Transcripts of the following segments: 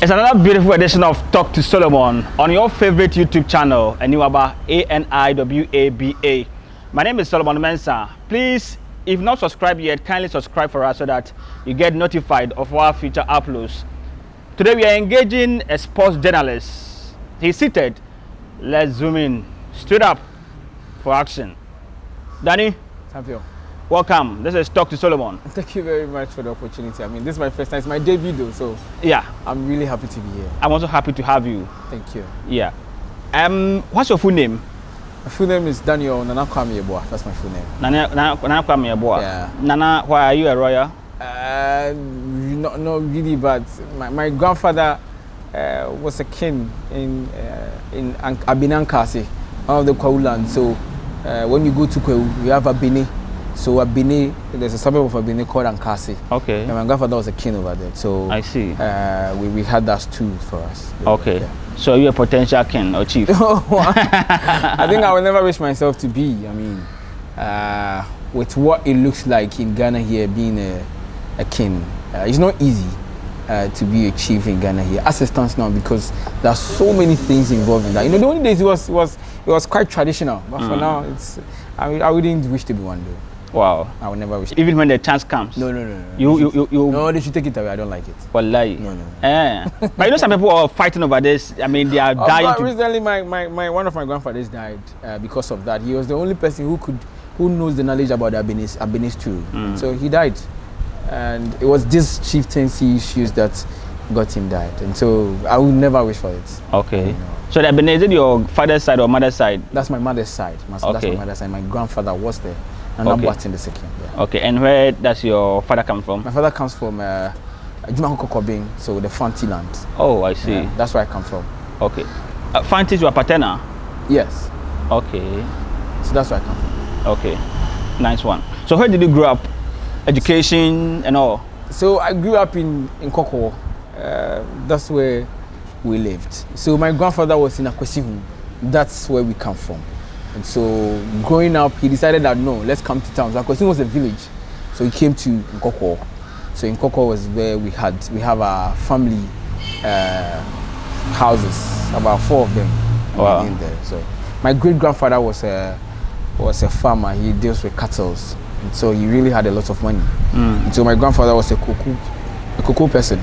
It's another beautiful edition of Talk to Solomon on your favorite YouTube channel, Aniwaba, ANIWABA. My name is Solomon Mensah. Please, if not subscribed yet, kindly subscribe for us so that you get notified of our future uploads. Today we are engaging a sports journalist. He's seated. Let's zoom in. Straight up for action. Danny. Thank you. Welcome. This is Talk to Solomon. Thank you very much for the opportunity. I mean, this is my first time. It's my debut though, so yeah, I'm really happy to be here. I'm also happy to have you. Thank you. Yeah. What's your full name? My full name is Nana Kwame Yeboah. That's my full name. Nana Kwame Yeboah. Yeah. Nana, why are you a royal? Not really, but my grandfather was a king in Abinankasi, one of the Kwahu land. So when you go to Kwahu, you have Abine. So Abine, there's a suburb of Abine called Ankasi. Okay. And my grandfather was a king over there. So I see. We had that too for us. Okay. Yeah. So you're a potential king or chief? I think I will never wish myself to be. I mean, with what it looks like in Ghana here, being a king, it's not easy to be a chief in Ghana here, as it stands now, because there's so many things involved in that. You know, the only days it was quite traditional, but for now, I wouldn't wish to be one though. Wow. I would never wish. Even when the chance comes? No. You No, they should take it away. I don't like it. Wallahi. No. But you know some people are fighting over this. I mean, they are dying. Recently, one of my grandfathers died because of that. He was the only person who knows the knowledge about the Abenis too. So he died. And it was this chieftaincy issues that got him died. And so I would never wish for it. Okay. You know. So the Abenis, is it your father's side or mother's side? That's my mother's side. That's my mother's side. My grandfather was there. And I'm watching the second. Yeah. Okay, and where does your father come from? My father comes from Jumakokobing, so the Fanti land. Oh, I see. Yeah, that's where I come from. Okay. Fanti is your paternal? Yes. Okay. So that's where I come from. Okay. Nice one. So where did you grow up? Education and all? So I grew up in Koko. That's where we lived. So my grandfather was in Akwesihu. That's where we come from. And so growing up, he decided that no, let's come to town. So Akwesihu was a village. So he came to Nkoko. So Nkoko was where we have our family houses, about 4 of them. Wow. In there. So my great grandfather was a farmer. He deals with cattle. And so he really had a lot of money. And so my grandfather was a cocoa person.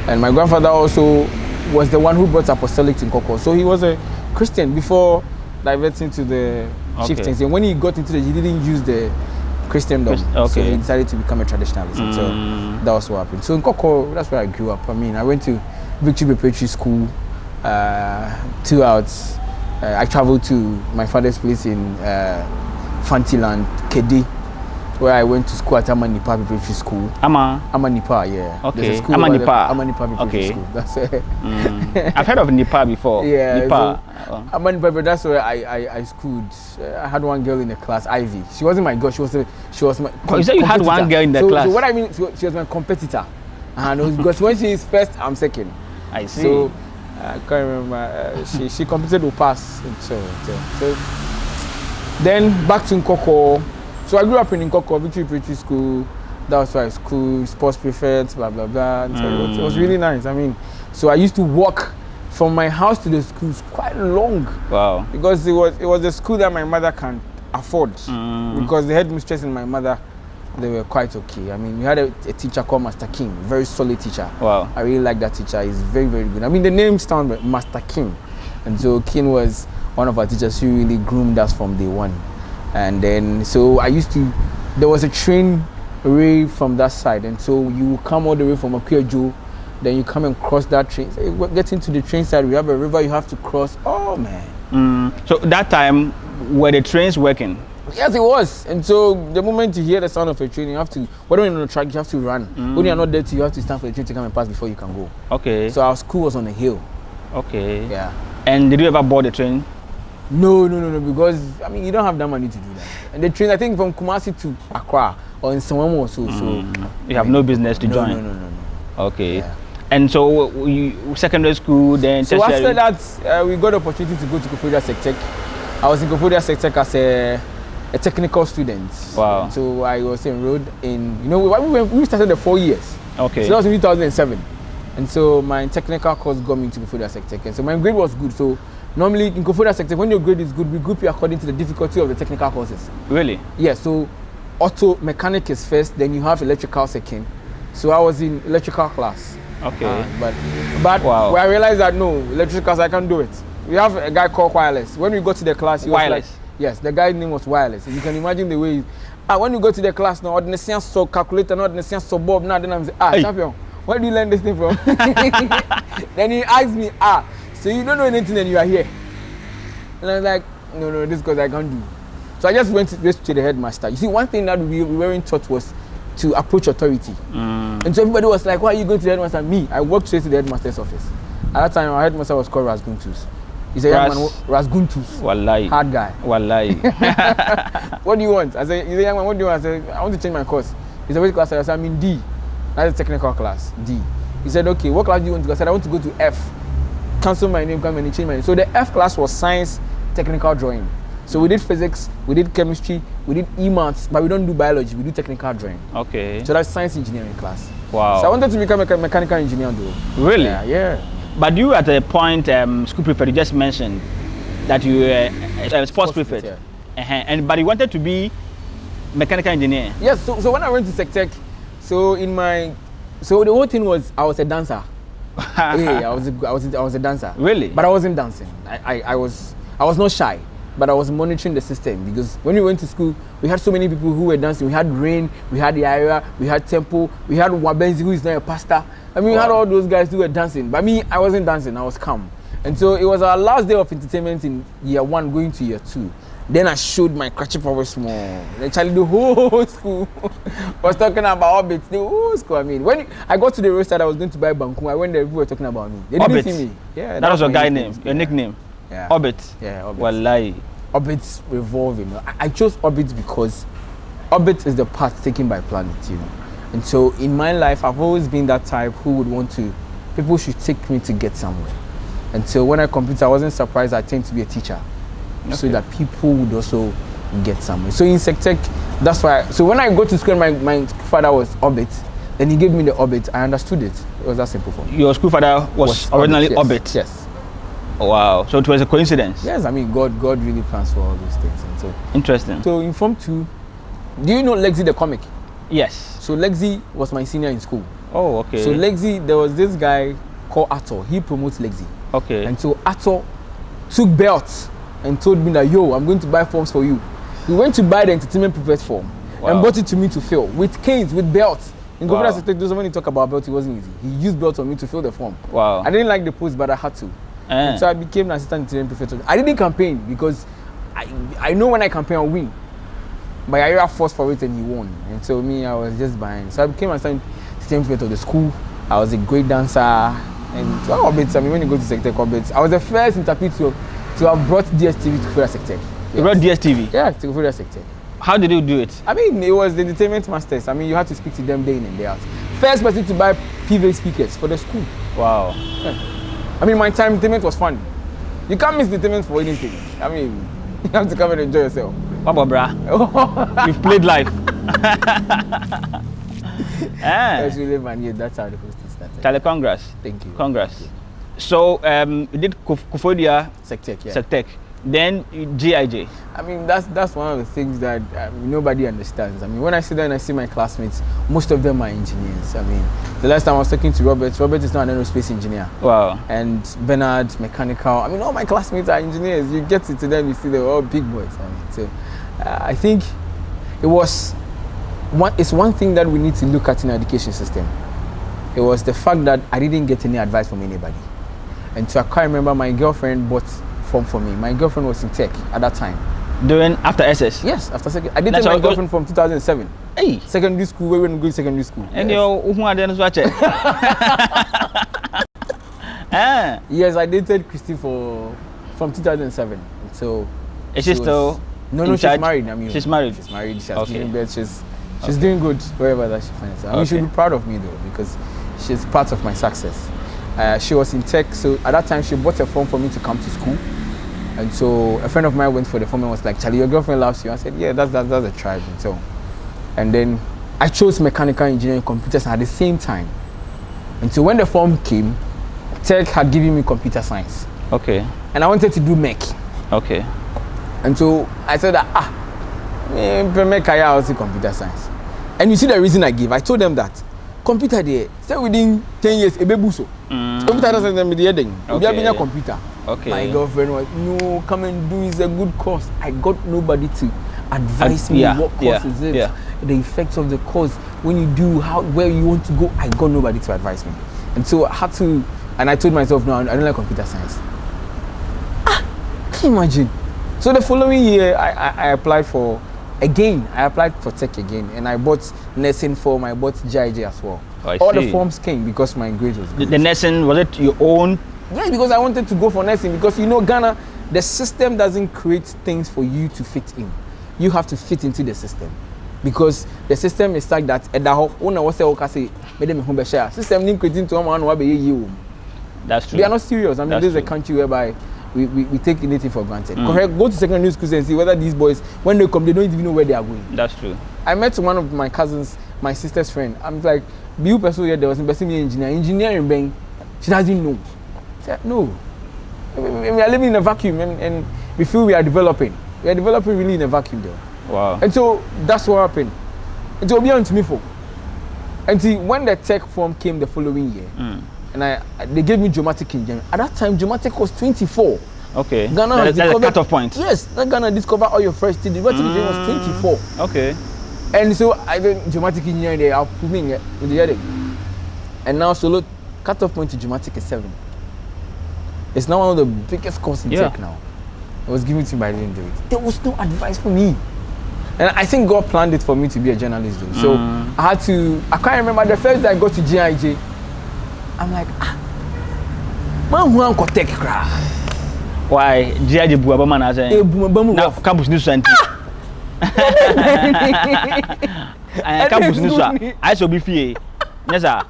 And my grandfather also was the one who brought apostolic to Nkoko. So he was a Christian before diverting to the chieftains. And when he got into he didn't use the Christendom. So he decided to become a traditionalist. So that was what happened. So in Nkoko, that's where I grew up. I mean, I went to Victory Preparatory School, 2 outs. I traveled to my father's place in Fantiland, Kedi, where I went to school at Amanipa Preparatory School. Amanipa, yeah. Okay. Amanipa Preparatory School. That's it. I've heard of Nipa before. Yeah. Nipa. Amanipa, that's where I schooled. I had one girl in the class, Ivy. She wasn't my girl. She was my. You said you had one girl in the class. So what I mean, she was my competitor. And because when she is first, I'm second. I see. So I can't remember. She competed with pass. So then back to Nkoko. So I grew up in Nkoko, Victory Preparatory School. That was why school, sports prefect, blah blah blah. So it was really nice. I mean, so I used to walk from my house to the schools quite long. Wow. Because it was a school that my mother can afford. Because the headmistress and my mother, they were quite okay. I mean, we had a teacher called Master King, very solid teacher. Wow. I really like that teacher. He's very, very good. I mean, the name stands Master King. And so King was one of our teachers who really groomed us from day one. And then, so there was a train way from that side. And so you come all the way from Akwejo, then you come and cross that train. So you get into the train side, we have a river you have to cross. Oh, man. So that time, were the trains working? Yes, it was. And so the moment you hear the sound of a train, you have to, whether you're on the track, you have to run. When you're not there, you have to stand for the train to come and pass before you can go. Okay. So our school was on a hill. Okay. Yeah. And did you ever board the train? No, because I mean you don't have that money to do that. And the train, I think from Kumasi to Accra or in Sawamo or so. You have no business to join. No. Okay. Yeah. And so secondary school, then so tertiary. After that, we got the opportunity to go to Kofodia Sectec. I was in Kofodia Sectec as a technical student. Wow. So I was enrolled in, we started the 4 years. Okay. So that was in 2007. And so my technical course got me into Kofodia Sectech. And so my grade was good. So normally in Kofodia Sectech, when your grade is good, we group you according to the difficulty of the technical courses. Really? Yeah, so auto mechanic is first, then you have electrical second. So I was in electrical class. Okay. But wow. I realized that no, electricals, I can't do it. We have a guy called Wireless. When we go to the class, he Wireless? was like, yes, the guy's name was Wireless. You can imagine the way when you go to the class now, ordinary so calculator, not ordinary so Bob, now then I'm saying, hey. Champion, where do you learn this thing from? Then he asked me, so you don't know anything and you are here. And I was like, no, this because I can't do. So I just went to the headmaster. You see, one thing that we weren't taught was to approach authority. And so everybody was like, why are you going to the headmaster? Me, I walked straight to the headmaster's office. At that time, our headmaster was called Rasguntus. He said, young man, Rasguntus. Wallahi. Hard guy. Wallahi. What do you want? I said, young man, what do you want? I said, I want to change my course. He said, which class? I said, I'm in D. That's a technical class, D. He said, okay, what class do you want to go? I said, I want to go to F. Cancel my name, come and change my name. So the F class was science, technical drawing. So we did physics, we did chemistry, we did e-maths, but we don't do biology, we do technical drawing. Okay. So that's science engineering class. Wow. So I wanted to become a mechanical engineer though. Really? Yeah. But you at a point, school prefect, you just mentioned that you were a sports prefect. Yeah. But you wanted to be mechanical engineer. Yes, so when I went to Sectech, so the whole thing was I was a dancer. Yeah, I was a dancer. Really? But I wasn't dancing. I was not shy, but I was monitoring the system because when we went to school, we had so many people who were dancing. We had Rain, we had Yaya, we had Tempo, we had Wabenzi, who is now a pastor. I mean, we had all those guys who were dancing. But me, I wasn't dancing. I was calm. And so it was our last day of entertainment in year 1 going to year 2. Then I showed my crutchy power small. Actually, the whole school was talking about Orbit. The whole school. I mean, when I got to the roadside, I was going to buy Banku. I went there, people were talking about me. They didn't Orbit. see me. Yeah, that was your guy name, your nickname. Yeah. Orbit. Yeah, Orbit. Wallahi. Orbit's revolving. I chose Orbit because Orbit is the path taken by planet, you know. And so in my life, I've always been that type who would want to. People should take me to get somewhere. And so when I competed, I wasn't surprised. I tend to be a teacher. Okay. So that people would also get somewhere. So in Sectech, that's why. So when I go to school, my father was Orbit. Then he gave me the Orbit. I understood it. It was that simple for me. Your school father was originally Orbit? Yes. Oh, wow. So it was a coincidence? Yes, I mean, God really plans for all those things. And so interesting. So in Form 2, do you know Lexi the comic? Yes. So Lexi was my senior in school. Oh, okay. So Lexi, there was this guy called Ato. He promotes Lexi. Okay. And so Ato took belts and told me that, yo, I'm going to buy forms for you. He went to buy the entertainment prefect form and brought it to me to fill with canes, with belts. In Governor Secretary, when he talk about belt, it wasn't easy. He used belts on me to fill the form. Wow. I didn't like the post, but I had to. And so I became an assistant entertainment prefect. I didn't campaign because I know when I campaign, I'll win. But I fought for it and he won. And so me, I was just buying. So I became an assistant entertainment prefect of the school. I was a great dancer. And so Orbit, I mean, when you go to Sectech Orbit, I was the first interpreter to have brought DSTV to Favour Sectech. Yes. You brought DSTV? Yeah, to Favour Sectech. How did you do it? I mean, it was the entertainment masters. I mean, you had to speak to them day in and day out. First person to buy PV speakers for the school. Wow. Yeah. I mean, my time entertainment was fun. You can't miss entertainment for anything. I mean, you have to come and enjoy yourself. Baba, brah. You've played life. That's really fun. Yeah, that's how the whole thing started. Charlie, congrats. Thank you. Congrats. Thank you. So, you did Kofodia Sectech, yeah. Sectech. Then GIJ. I mean, that's one of the things that nobody understands. I mean, when I sit there and I see my classmates, most of them are engineers. I mean, the last time I was talking to Robert is now an aerospace engineer. Wow. And Bernard, mechanical. I mean, all my classmates are engineers. You get to them, you see they're all big boys. I mean, so I think it's one thing that we need to look at in our education system. It was the fact that I didn't get any advice from anybody. And so I can't remember, my girlfriend bought form for me. My girlfriend was in tech at that time. During after SS? Yes, after second. I dated my girlfriend from 2007. Hey. Secondary school, we were going to secondary school. And you're watch it. Yes, I dated Christy from 2007. So is she still? No, she's married. I mean, she's married. She's married. She has given birth. She's doing good wherever that she finds herself. I mean, she'll be proud of me though because she's part of my success. She was in tech, so at that time she bought a form for me to come to school. And so a friend of mine went for the form and was like, Charlie, your girlfriend loves you. I said, yeah, that's a tribe. And then I chose mechanical engineering computers at the same time. Until when the form came, Tech had given me computer science. Okay. And I wanted to do mech. Okay. And so I said that, mech I also computer science. And you see the reason I gave. I told them that computer there, say within 10 years, a baby so. Computer doesn't tell me the heading. Okay. Computer. Okay. My girlfriend was, no, come and do, it's a good course. I got nobody to advise me what course is it, the effects of the course, when you do, where you want to go. I got nobody to advise me. And so I had to, and I told myself, no, I don't like computer science. Can you imagine? So the following year, I applied for Tech again, and I bought nursing form, I bought GIJ as well. All the forms came because my grade was good. The nursing, was it your own? Yes, because I wanted to go for nursing, because you know Ghana, the system doesn't create things for you to fit in. You have to fit into the system. Because the system is like that. System didn't create into one. That's true. They are not serious. I mean, this is a country whereby we take anything for granted. Correct. Go to secondary schools and see whether these boys, when they come, they don't even know where they are going. That's true. I met one of my cousins, my sister's friend. I'm like, "Be person here. There was investing in engineering bank. She doesn't know." I said, "No, we are living in a vacuum, and we feel we are developing. We are developing really in a vacuum there." Wow. And so that's what happened. It will be on to me for. And see, when the Tech form came the following year, and they gave me dramatic engineering. At that time, dramatic was 24. Okay. Ghana has discovered, cut-off point. Yes, Ghana discovered all your first thing. Dramatic engineering was 24. Okay. And so I did dramatic engineering. They are proving it with the headache. And now solo cut-off point to dramatic is 7. It's now one of the biggest courses in Tech now. It was given to me, but I didn't do it. There was no advice for me. And I think God planned it for me to be a journalist though. So I can't remember the first day I got to GIJ. I'm like, man, who am Tech cra? Why? GIJ buaba man as a now campus news center. Campus news I so be fee. Yes sir.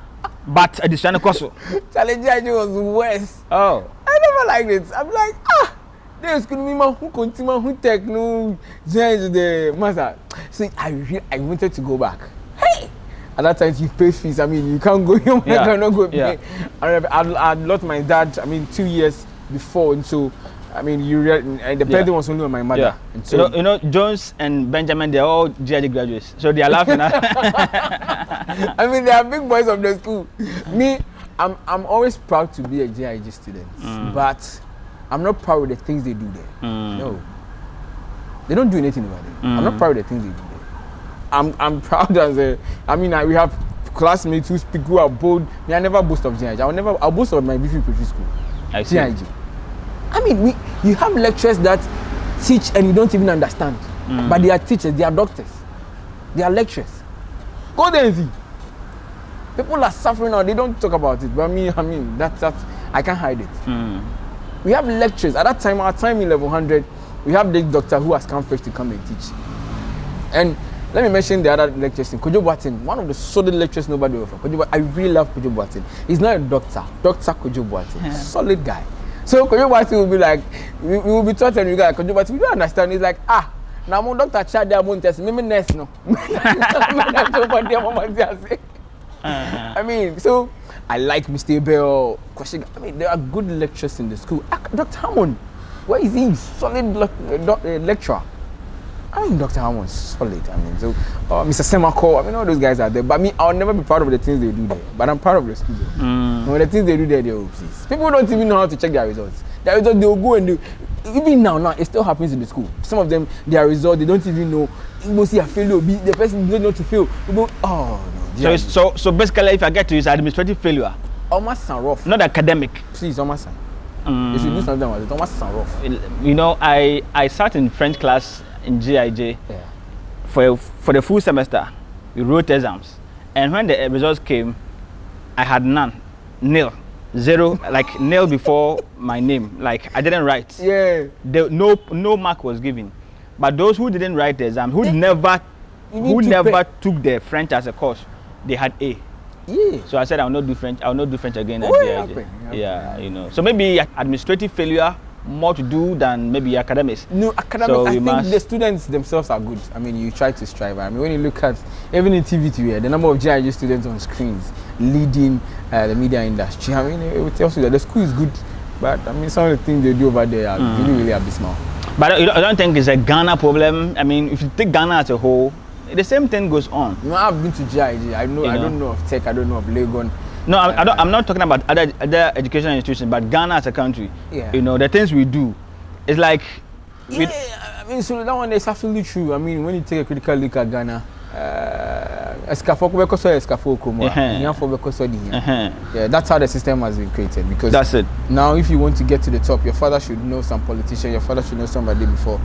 But at the Shana Koso. Challenge GIJ was worse. Oh. I never liked it. I'm like, there's going to be man who continue who Tech no GIJ the master. So I wanted to go back. Hey! At that time, you pay fees. I mean, you can't go. You cannot go. Yeah. I lost my dad. I mean, 2 years before, and so I mean, and the parent was only on my mother. Yeah. And so you know, Jones and Benjamin, they're all GIJ graduates, so they are laughing. I mean, they are big boys of the school. Me, I'm always proud to be a GIJ student, but I'm not proud of the things they do there. No, they don't do anything about it. I'm not proud of the things they do. I'm proud we have classmates who speak, who are bold. I never boast of GIJ. I'll boast of my BC Prefect School. GIJ. I mean, you have lecturers that teach and you don't even understand. But they are teachers, they are doctors, they are lecturers. Go there and see. People are suffering now, they don't talk about it. But I mean, that's I can't hide it. We have lecturers. At that time, our time in level 100, we have this doctor who has come first to come and teach. And let me mention the other lecturers. Kojo Boateng, one of the solid lecturers nobody will offer. I really love Kojo Boateng. He's not a doctor. Dr. Kojo Boateng, solid guy. So Kojo Boateng will be like, we will be taught and we go like, Kojo Boateng, we don't understand. He's like, now my doctor chat there won't test me nurse no. I mean, so I like Mr. Bell. I mean, there are good lecturers in the school. Dr. Hammond, where is he? Solid lecturer. I mean, Dr. Hammond's solid. I mean, so Mr. Semako, I mean, all those guys are there. But me, I'll never be proud of the things they do there. But I'm proud of the school. When the things they do there, they're oopsies. People don't even know how to check their results. Their results, they'll go and do. Even now, it still happens in the school. Some of them, their results, they don't even know. You go see a failure, the person doesn't know to fail. You go, no. So basically, if I get to it's administrative failure. Almost sound rough. Not academic. Please, almost sound. You should do something about it. Almost sound rough. You know, I sat in French class in GIJ for the full semester. We wrote exams, and when the results came, I had none, nil, 0, like nil before my name. Like I didn't write. Yeah. No mark was given, but those who didn't write the exam, who never took the French as a course, they had A. Yeah. So I said I'll not do French again at GIJ. Yeah, you know. So maybe administrative failure more to do than maybe academics. No, academics. So I you think must- the students themselves are good. I mean, you try to strive. I mean, when you look at even in TV2, the number of GIG students on screens leading the media industry. I mean, it tells you that the school is good, but I mean, some of the things they do over there are really, really abysmal. But I don't think it's a Ghana problem. I mean, if you take Ghana as a whole, the same thing goes on. You know, I've been to GIG. I know. I don't know of Tech. I don't know of Legon. No, I'm not talking about other educational institutions, but Ghana as a country. Yeah. You know, the things we do, it's like. Yeah, I mean, so that one is absolutely true. I mean, when you take a critical look at Ghana, yeah, that's how the system has been created. Because That's it. now, if you want to get to the top, your father should know some politician. Your father should know somebody before.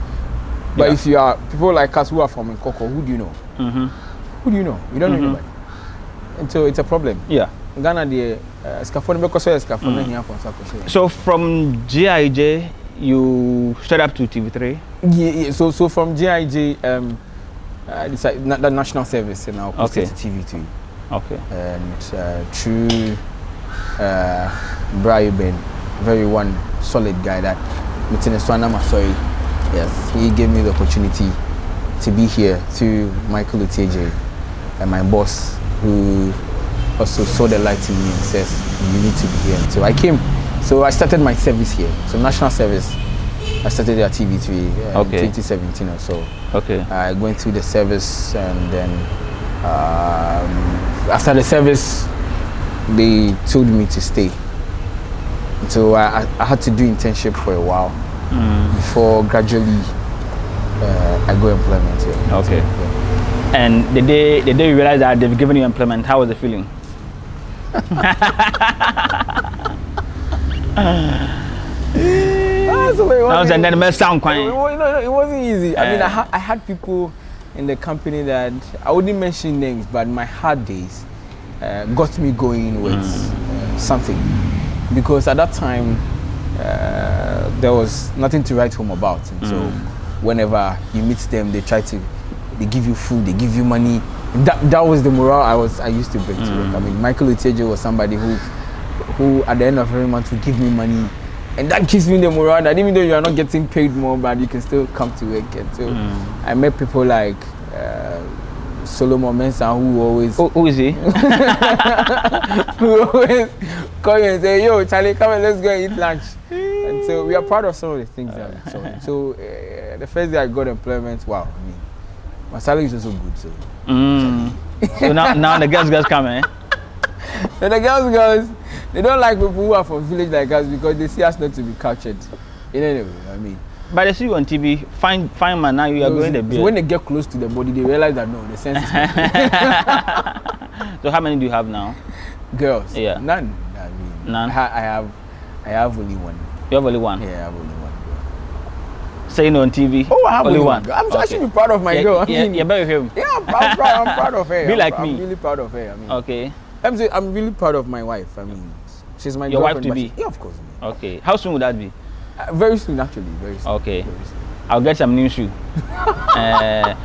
But Yeah. if you are people like us who are from Nkoko, who do you know? Who do you know? You don't know anybody. And so it's a problem. Yeah. Ghana, the So from GIJ, you straight up to TV3? Yeah. So from GIJ, the national service, and now posted to TV2. Okay. And through Brian Ben, very one solid guy that yes, he gave me the opportunity to be here to Michael Uteje and my boss, who also saw the light in me and says you need to be here. So I came. So I started my service here. So national service. I started at TV3 in 2017 or so. Okay. I went through the service, and then after the service, they told me to stay. So I had to do internship for a while before gradually I go employment here. Okay. So, yeah. And the day you realize that they've given you employment, how was the feeling? And then the sound quiet. No, it wasn't easy. I mean, I had people in the company that I wouldn't mention names, but my hard days got me going with something, because at that time there was nothing to write home about, and so whenever you meet them, they give you food, they give you money. That was the morale I used to bring to work. I mean, Michael Uteje was somebody who at the end of every month would give me money. And that gives me the morale that even though you are not getting paid more, but you can still come to work. And so I met people like Solomon Mensah, who always... Who is he? who always call you and say, yo, Charlie, come and let's go and eat lunch. And so we are proud of some of the things that we saw. So the first day I got employment, wow, I mean, my salary is also good. So, so now the girls come, eh? And the girls, they don't like people who are from village like us because they see us not to be captured. In any way, I mean. But they see you on TV, fine man, now you are going the beard. So when they get close to the body, they realize that no, the sense is not. So how many do you have now? Girls? Yeah. None. I mean, none? I have only one. You have only one? Yeah, I have only one girl. Saying on TV? Oh, I have only one. I'm actually proud of my girl. I mean, you're better with him. Yeah, I'm proud of her. Be like me. I'm really proud of her. I mean, okay. I'm really proud of my wife. I mean, she's my your wife girlfriend. To be? Yeah, of course. Okay. How soon would that be? Very soon, actually. Very soon. Okay. Very soon. I'll get some new shoe.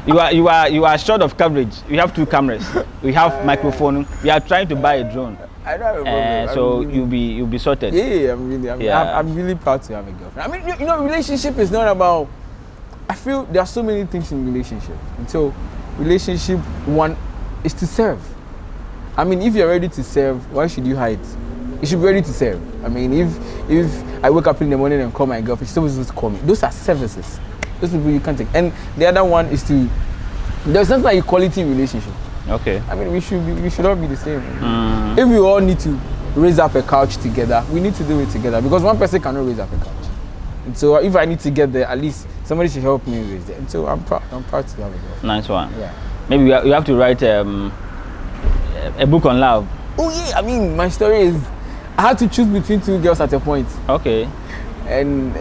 You are short of coverage. We have 2 cameras. We have microphone. We are trying to buy a drone. I don't have a so really, you'll be sorted. Yeah, I'm really proud to have a girlfriend. I mean, you know, relationship is not about. I feel there are so many things in relationship, and so relationship one is to serve. I mean, if you're ready to serve, why should you hide? You should be ready to serve. I mean, if I wake up in the morning and call my girlfriend, she's supposed to call me. Those are services. Those people you can't take. And the other one is there's something like equality in relationship. Okay. I mean, we should all be the same. If we all need to raise up a couch together, we need to do it together, because one person cannot raise up a couch. And so if I need to get there, at least somebody should help me raise it. And so I'm proud to have a girlfriend. Nice one. Yeah. Maybe you have to write a book on love. Oh yeah, I mean, my story is I had to choose between 2 girls at a point. Okay. And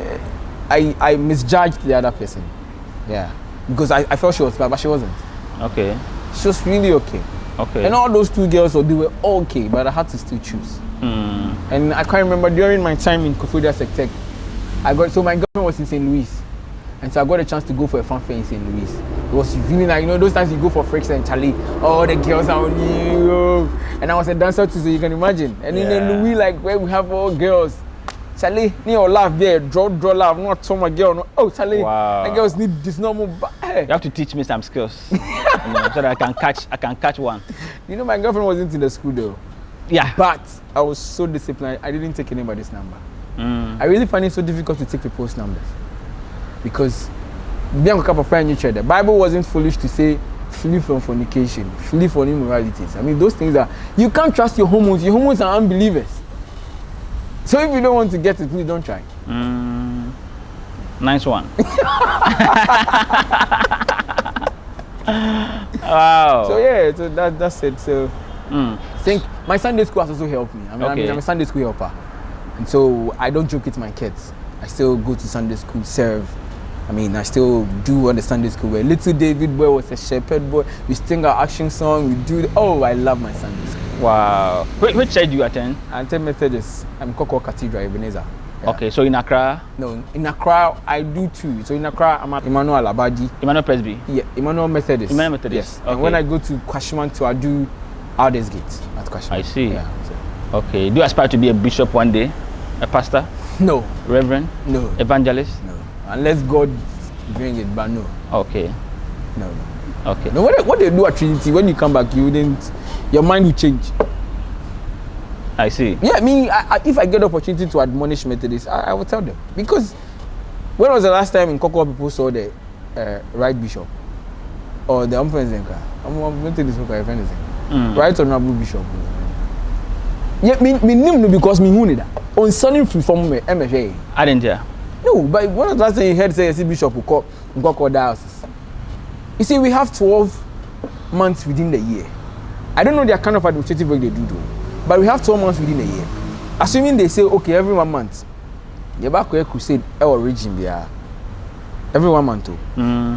I misjudged the other person. Yeah. Because I felt she was bad, but she wasn't. Okay. She was really okay. Okay. And all those 2 girls, they were okay, but I had to still choose. And I can't remember during my time in Kofodia Sectec, my girlfriend was in St. Louis. And so I got a chance to go for a fanfare in St. Louis. It was really like, you know, those times you go for Freaks and Charlie, all the girls are on you. And I was a dancer too, so you can imagine. And in Louis, like, where we have all girls. Charlie, you laugh there, draw laugh, not some girl. No. Oh, Charlie, Wow. and girls need this normal. You have to teach me some skills, so that I can catch one. You know, my girlfriend wasn't in the school though. Yeah. But I was so disciplined. I didn't take anybody's number. I really find it so difficult to take people's numbers because the Bible wasn't foolish to say flee from fornication, flee from immoralities. I mean, those things are, you can't trust your hormones. Your hormones are unbelievers. So if you don't want to get it, please don't try. Nice one. Wow. So yeah, so that's it. So I think my Sunday school has also helped me. I'm a Sunday school helper. And so I don't joke with my kids. I still go to Sunday school, serve. I mean, I still do what the Sunday school where little David boy was a shepherd boy. We sing our action song. We do. I love my Sunday school. Wow. Which church do you attend? I attend Methodist. I'm Koko Cathedral, Ebenezer. Yeah. Okay, so in Accra? No, in Accra I do too. So in Accra I'm at Emmanuel Abadi. Emmanuel Presby? Yeah, Emmanuel Methodist. Emmanuel Methodist. Yes. Okay. And when I go to Kwashimanto, I do Alders Gate at Kwashimanto. I see. Yeah. So. Okay. Do you aspire to be a bishop one day? A pastor? No. Reverend? No. Evangelist? No. Unless God bring it, but no. Okay. No. Okay. No. What they do at Trinity, when you come back, your mind will change. I see. Yeah, I mean, if I get the opportunity to admonish Methodists, I will tell them. Because when was the last time in Koko people saw the right bishop? Or the Methodist right honorable bishop? Yeah, me because me who need that. On Sunday free from MFA. I didn't hear. No, but when was the last time you heard say bishop who call Koko diocese? You see, we have 12 months within the year. I don't know their kind of administrative work they do though. But we have 12 months within a year. Assuming they say, okay, every 1 month, you're back to a crusade or region, every 1 month.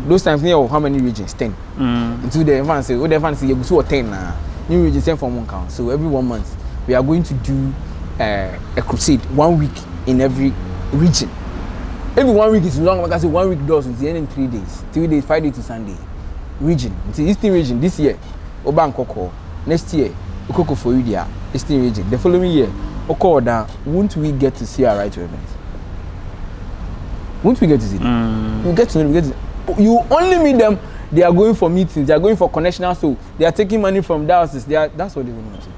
Those times, how many regions? 10. Until the event say, the event say, you go 10 now. New regions 10 from 1 count. So every 1 month, we are going to do a crusade 1 week in every region. Every 1 week is long, like I say, 1 week does until in 3 days. 3 days, Friday to Sunday. Region. Until Eastern region this year, Oban Koko. Next year, Okoko for Udia. Eastern region. The following year, won't we get to see our right reverends? Won't we get to see them? We get to know them. You only meet them, they are going for meetings, they are going for connectional, so they are taking money from diocese. That's what they want to do.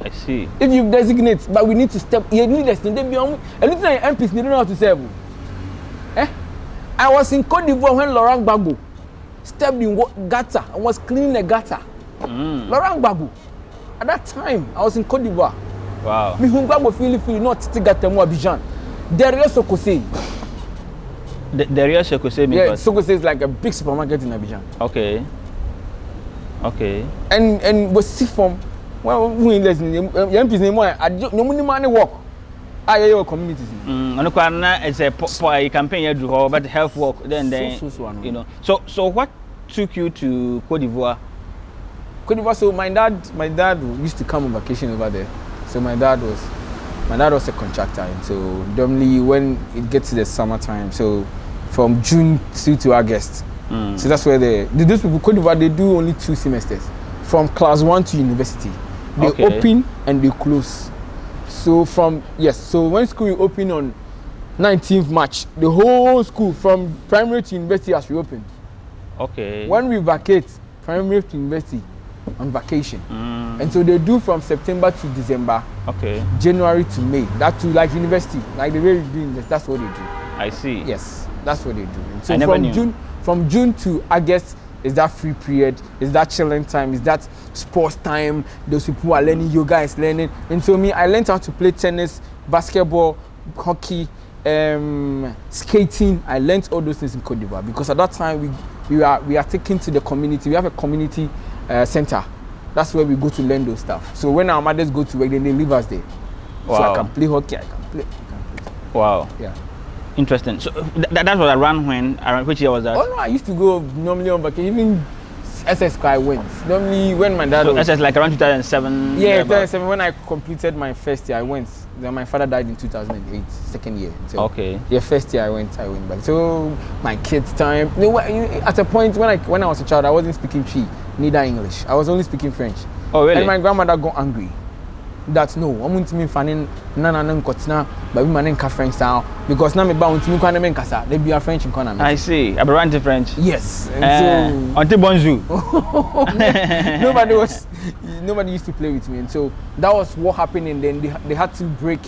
I see. If you designate, but we need to step, you need to step beyond. And little MPs, they don't know how to serve. I was in Côte d'Ivoire when Laurent Gbagbo stepped in gutter and was cleaning the gutter. Laurent Gbagbo. At that time, I was in Côte d'Ivoire. Wow. Me Gbagbo feel not to get them Abidjan. Derrière Sokose. Derrière Sokose means yeah, what? Sokose is like a big supermarket in Abidjan. Okay. Okay. And was sick from we listen. MP's name I no money work. Your communities. It's a campaign you do, but health work. Then you know. So what took you to Côte d'Ivoire? Côte d'Ivoire. So my dad used to come on vacation over there. So my dad was a contractor, and so normally when it gets to the summertime, so from June to August. So that's where those people Côte d'Ivoire, they do only 2 semesters from class 1 to university. They open and they close. So so when school will open on 19th March, the whole school from primary to university has reopened. Okay. When we vacate, primary to university on vacation. And so they do from September to December. Okay. January to May. That too, like university, like the way we're doing this, that's what they do. I see. Yes, that's what they do. And so I never knew. From June to August is that free period, is that chilling time, is that sports time. Those people who are learning yoga is learning. And so I learned how to play tennis, basketball, hockey, skating. I learned all those things in Côte d'Ivoire because at that time we are taken to the community. We have a community center. That's where we go to learn those stuff. So when our mothers go to work, then they leave us there. Wow. So I can play hockey. I can play. Wow. Yeah. Interesting. So that was around which year was that? Oh no, I used to go normally on vacation. Even SS I went. Normally when my dad was SS like around 2007. Yeah, 2007 when I completed my first year, I went. Then my father died in 2008, second year. So okay. Yeah, first year I went back. So my kids' time. At a point when I was a child, I wasn't speaking Chi, neither English. I was only speaking French. Oh really? And my grandmother got angry. that no, I'm going to be fanning Nana Kwame, but we man French style because now me bound to me Kwame Mensah. They be a French in Kwame. I see. I be French. Yes. And until bonjour. Nobody used to play with me, and so that was what happened. And then they had to break.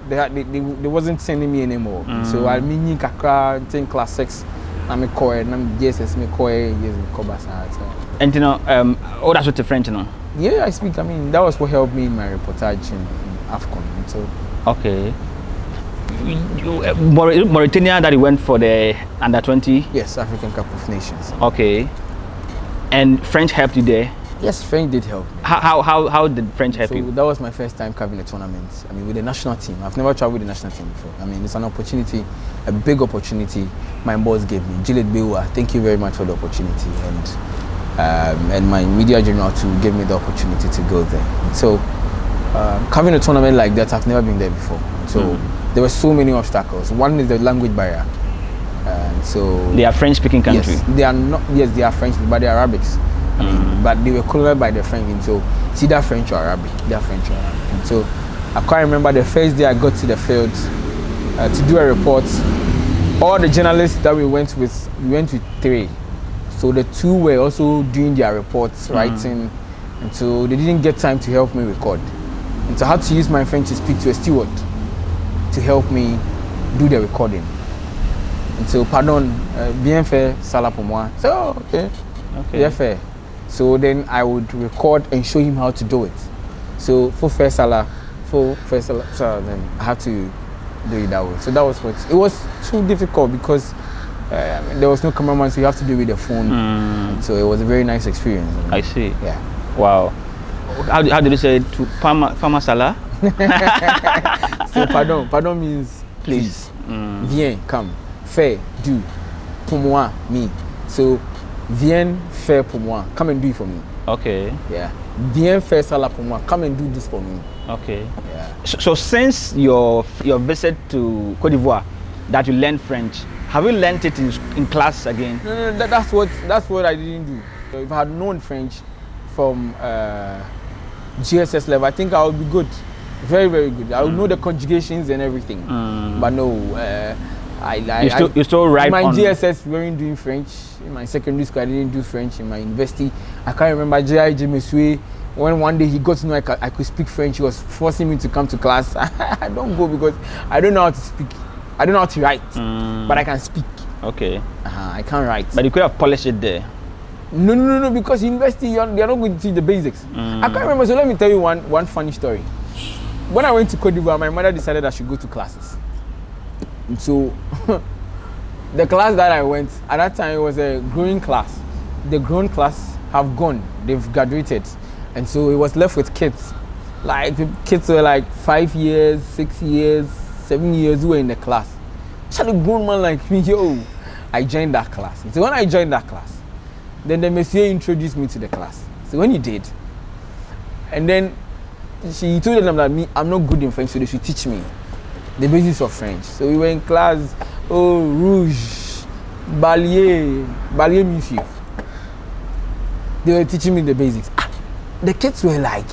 They wasn't sending me anymore. So I mean kakra in class 6. I'm a coy, and I'm JSS me coy, yes me kobasa. And you know, that's what the French, you know. Yeah, I speak. I mean, that was what helped me in my reportage in AFCON. And so okay. Mauritania that you went for the under-20. Yes, African Cup of Nations. Okay. And French helped you there. Yes, French did help me. How did French help you? That was my first time covering a tournament. I mean, with the national team. I've never traveled with the national team before. I mean, it's an opportunity, a big opportunity my boss gave me. Yeboah, thank you very much for the opportunity. And my media general to give me the opportunity to go there. So, covering a tournament like that, I've never been there before. So, there were so many obstacles. One is the language barrier. So they are French-speaking country. Yes, they are not. Yes, they are French, but they are Arabics. I mean, but they were colonized by the French, and so it's either French or Arabic. They are French or Arabic. And so I quite remember the first day I got to the field to do a report. All the journalists that we went with 3. So the 2 were also doing their reports, writing, and so they didn't get time to help me record. And so I had to use my French to speak to a steward to help me do the recording. And so, pardon, bien fait, ça là pour moi. So, okay, bien fait. So then I would record and show him how to do it. So for first salah, so then I have to do it that way. So that was what it was too difficult because there was no cameraman, so you have to do it with the phone. So it was a very nice experience. I see. Yeah. Wow. How did you say it to Pama Salah? So pardon means please. Viens, come. Fais, do. Pour moi, me. So viens faire pour moi. Come and do it for me. Okay. Yeah. Viens faire ça là pour moi. Come and do this for me. Okay. Yeah. So since your visit to Côte d'Ivoire, that you learned French, have you learned it in class again? No, that's what I didn't do. So if I had known French from GSS level, I think I would be good. Very, very good. I would know the conjugations and everything. But no, you still write my on GSS, we weren't doing French. In my secondary school, I didn't do French. In my university, I can't remember J.I.J. Mensah. When one day he got to know I could speak French, he was forcing me to come to class. I don't go because I don't know how to speak. I don't know how to write, but I can speak. Okay. I can't write. But you could have polished it there. No, because university, they are not going to teach the basics. I can't remember, so let me tell you one funny story. When I went to Côte d'Ivoire, my mother decided I should go to classes. So, the class that I went, at that time it was a growing class. The grown class have gone, they've graduated. And so it was left with kids. Like, the kids were like 5 years, 6 years, 7 years who were in the class. Actually, a grown man like me, I joined that class. So when I joined that class, then the monsieur introduced me to the class. So when he did, and then she told them that I'm not good in French, so they should teach me the basics of French. So we were in class, rouge, balier monsieur. They were teaching me the basics. The kids were like,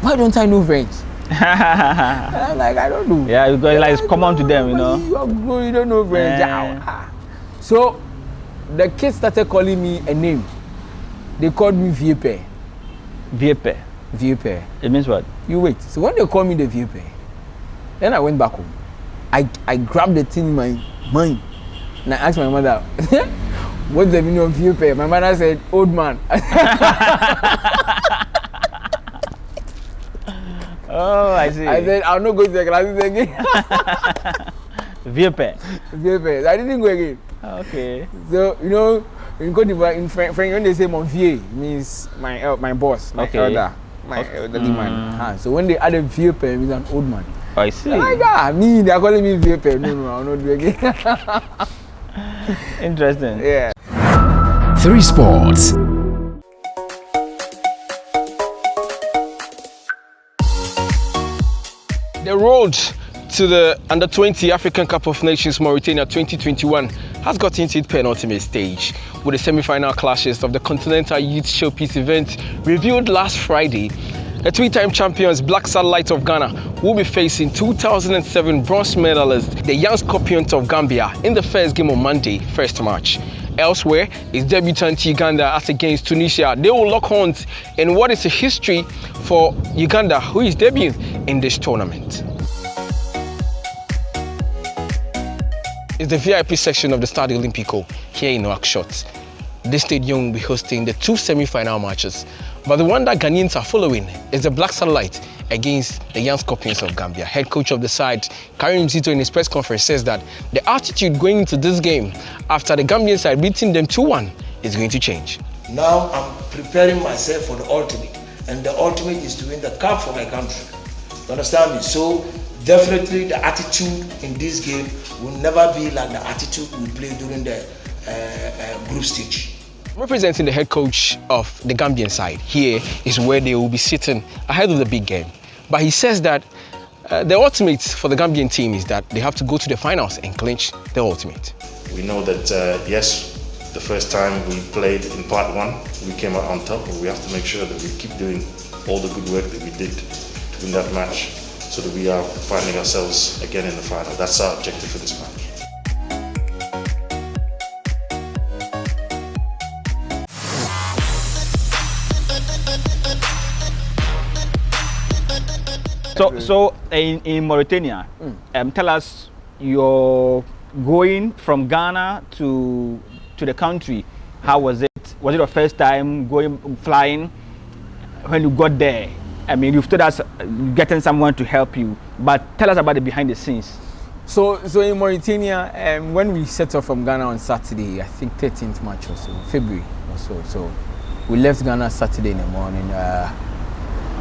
why don't I know French? And I'm like, I don't know. Yeah, because like it's common to them, you know. You don't know French. So the kids started calling me a name. They called me Viepe. Viepe. Viepe. It means what? You wait. So when they called me the Viepe, then I went back home. I grabbed the thing in my mind and I asked my mother, what's the meaning of Viepe? My mother said, old man. Oh, I see. I said, I'll not go to the classes again. Viepe. Viepe. I didn't go again. Okay. So, you know, in Côte d'Ivoire, in French, when they say mon vieux, means my boss, my elder, my elderly man. So when they added Viepe, it means an old man. Oh, I see. Like, they are calling me Viepe. No, I'll not do it again. Interesting. Yeah. 3 Sports. The road to the Under-20 African Cup of Nations Mauritania 2021 has got into its penultimate stage, with the semi-final clashes of the Continental Youth Showpiece event revealed last Friday The three-time champions Black Satellites of Ghana will be facing 2007 bronze medalists, the Young Scorpions of Gambia, in the first game on Monday, 1st March. Elsewhere, is debutant Uganda as against Tunisia. They will lock horns in what is a history for Uganda, who is debuting in this tournament. It's the VIP section of the Stadio Olimpico here in Nouakchott. This stadium will be hosting the two semi-final matches, but the one that Ghanaians are following is the Black Satellite against the Young Scorpions of Gambia. Head coach of the side, Karim Zito, in his press conference says that the attitude going into this game after the Gambian side beating them 2-1 is going to change. Now I'm preparing myself for the ultimate, and the ultimate is to win the cup for my country. You understand me? So definitely the attitude in this game will never be like the attitude we played during the group stage. Representing the head coach of the Gambian side, here is where they will be sitting ahead of the big game. But he says that the ultimate for the Gambian team is that they have to go to the finals and clinch the ultimate. We know that, yes, the first time we played in part one, we came out on top, but we have to make sure that we keep doing all the good work that we did to win that match so that we are finding ourselves again in the final. That's our objective for this match. So in Mauritania, tell us, you're going from Ghana to the country. How was it? Was it your first time flying? When you got there, I mean, you've told us getting someone to help you, but tell us about the behind the scenes. So in Mauritania, when we set off from Ghana on Saturday, I think 13th March or so, February or so. So we left Ghana Saturday in the morning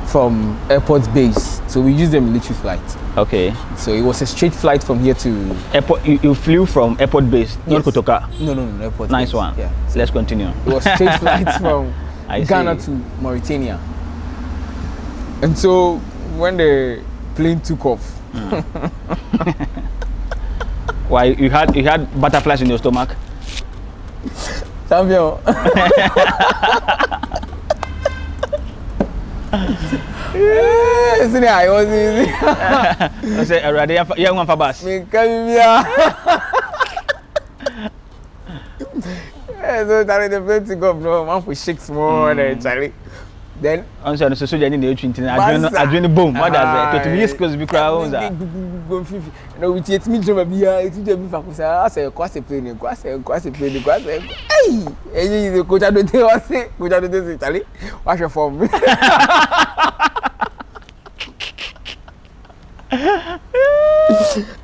from airport base. So we used the military flight. Okay. So it was a straight flight from here to airport. You flew from airport base, yes. not Kotoka. No, airport. Nice base. one. Yeah. So let's continue. It was straight flights from Ghana to Mauritania. And so when the plane took off, why you had butterflies in your stomach? Samuel. I was easy. I said, already, young one for bus. Me come here. So Charlie, the plane took off. No, man for 6 more. Charlie. Then I'm sorry, so you need the U20. I join boom. What does it? To me, because we crowd. No, we take me to be here. It's just me for I say, "Quase plane, quase plane." Hey, and you coach. I don't tell us. Coach, I don't tell Charlie. What's your form?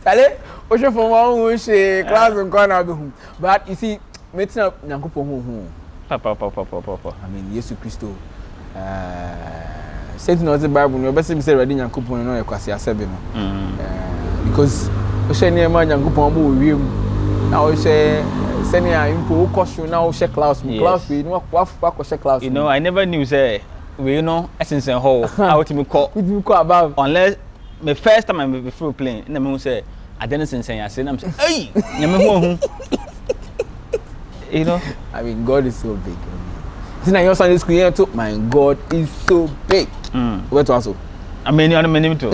Charlie, what's your form? What's your class and corner? But you see, meeting up, Nankupon. Papa. I mean, Jesus Christ. Saint no the Bible no best say ready Nyankopon no ekwase asebe no because o she ne ma Nyankopon mo wiem na o she sene a impo ukosho na o she class we no wa she class. You know, I never knew say we know essence and whole how to me call above unless my first time I be free playing na me say I didn't say I say na me say hey nyame ho you know, I mean, God is so big. Tina your Sunday school here too. My God is so big. Where to also? I mean, you're name too.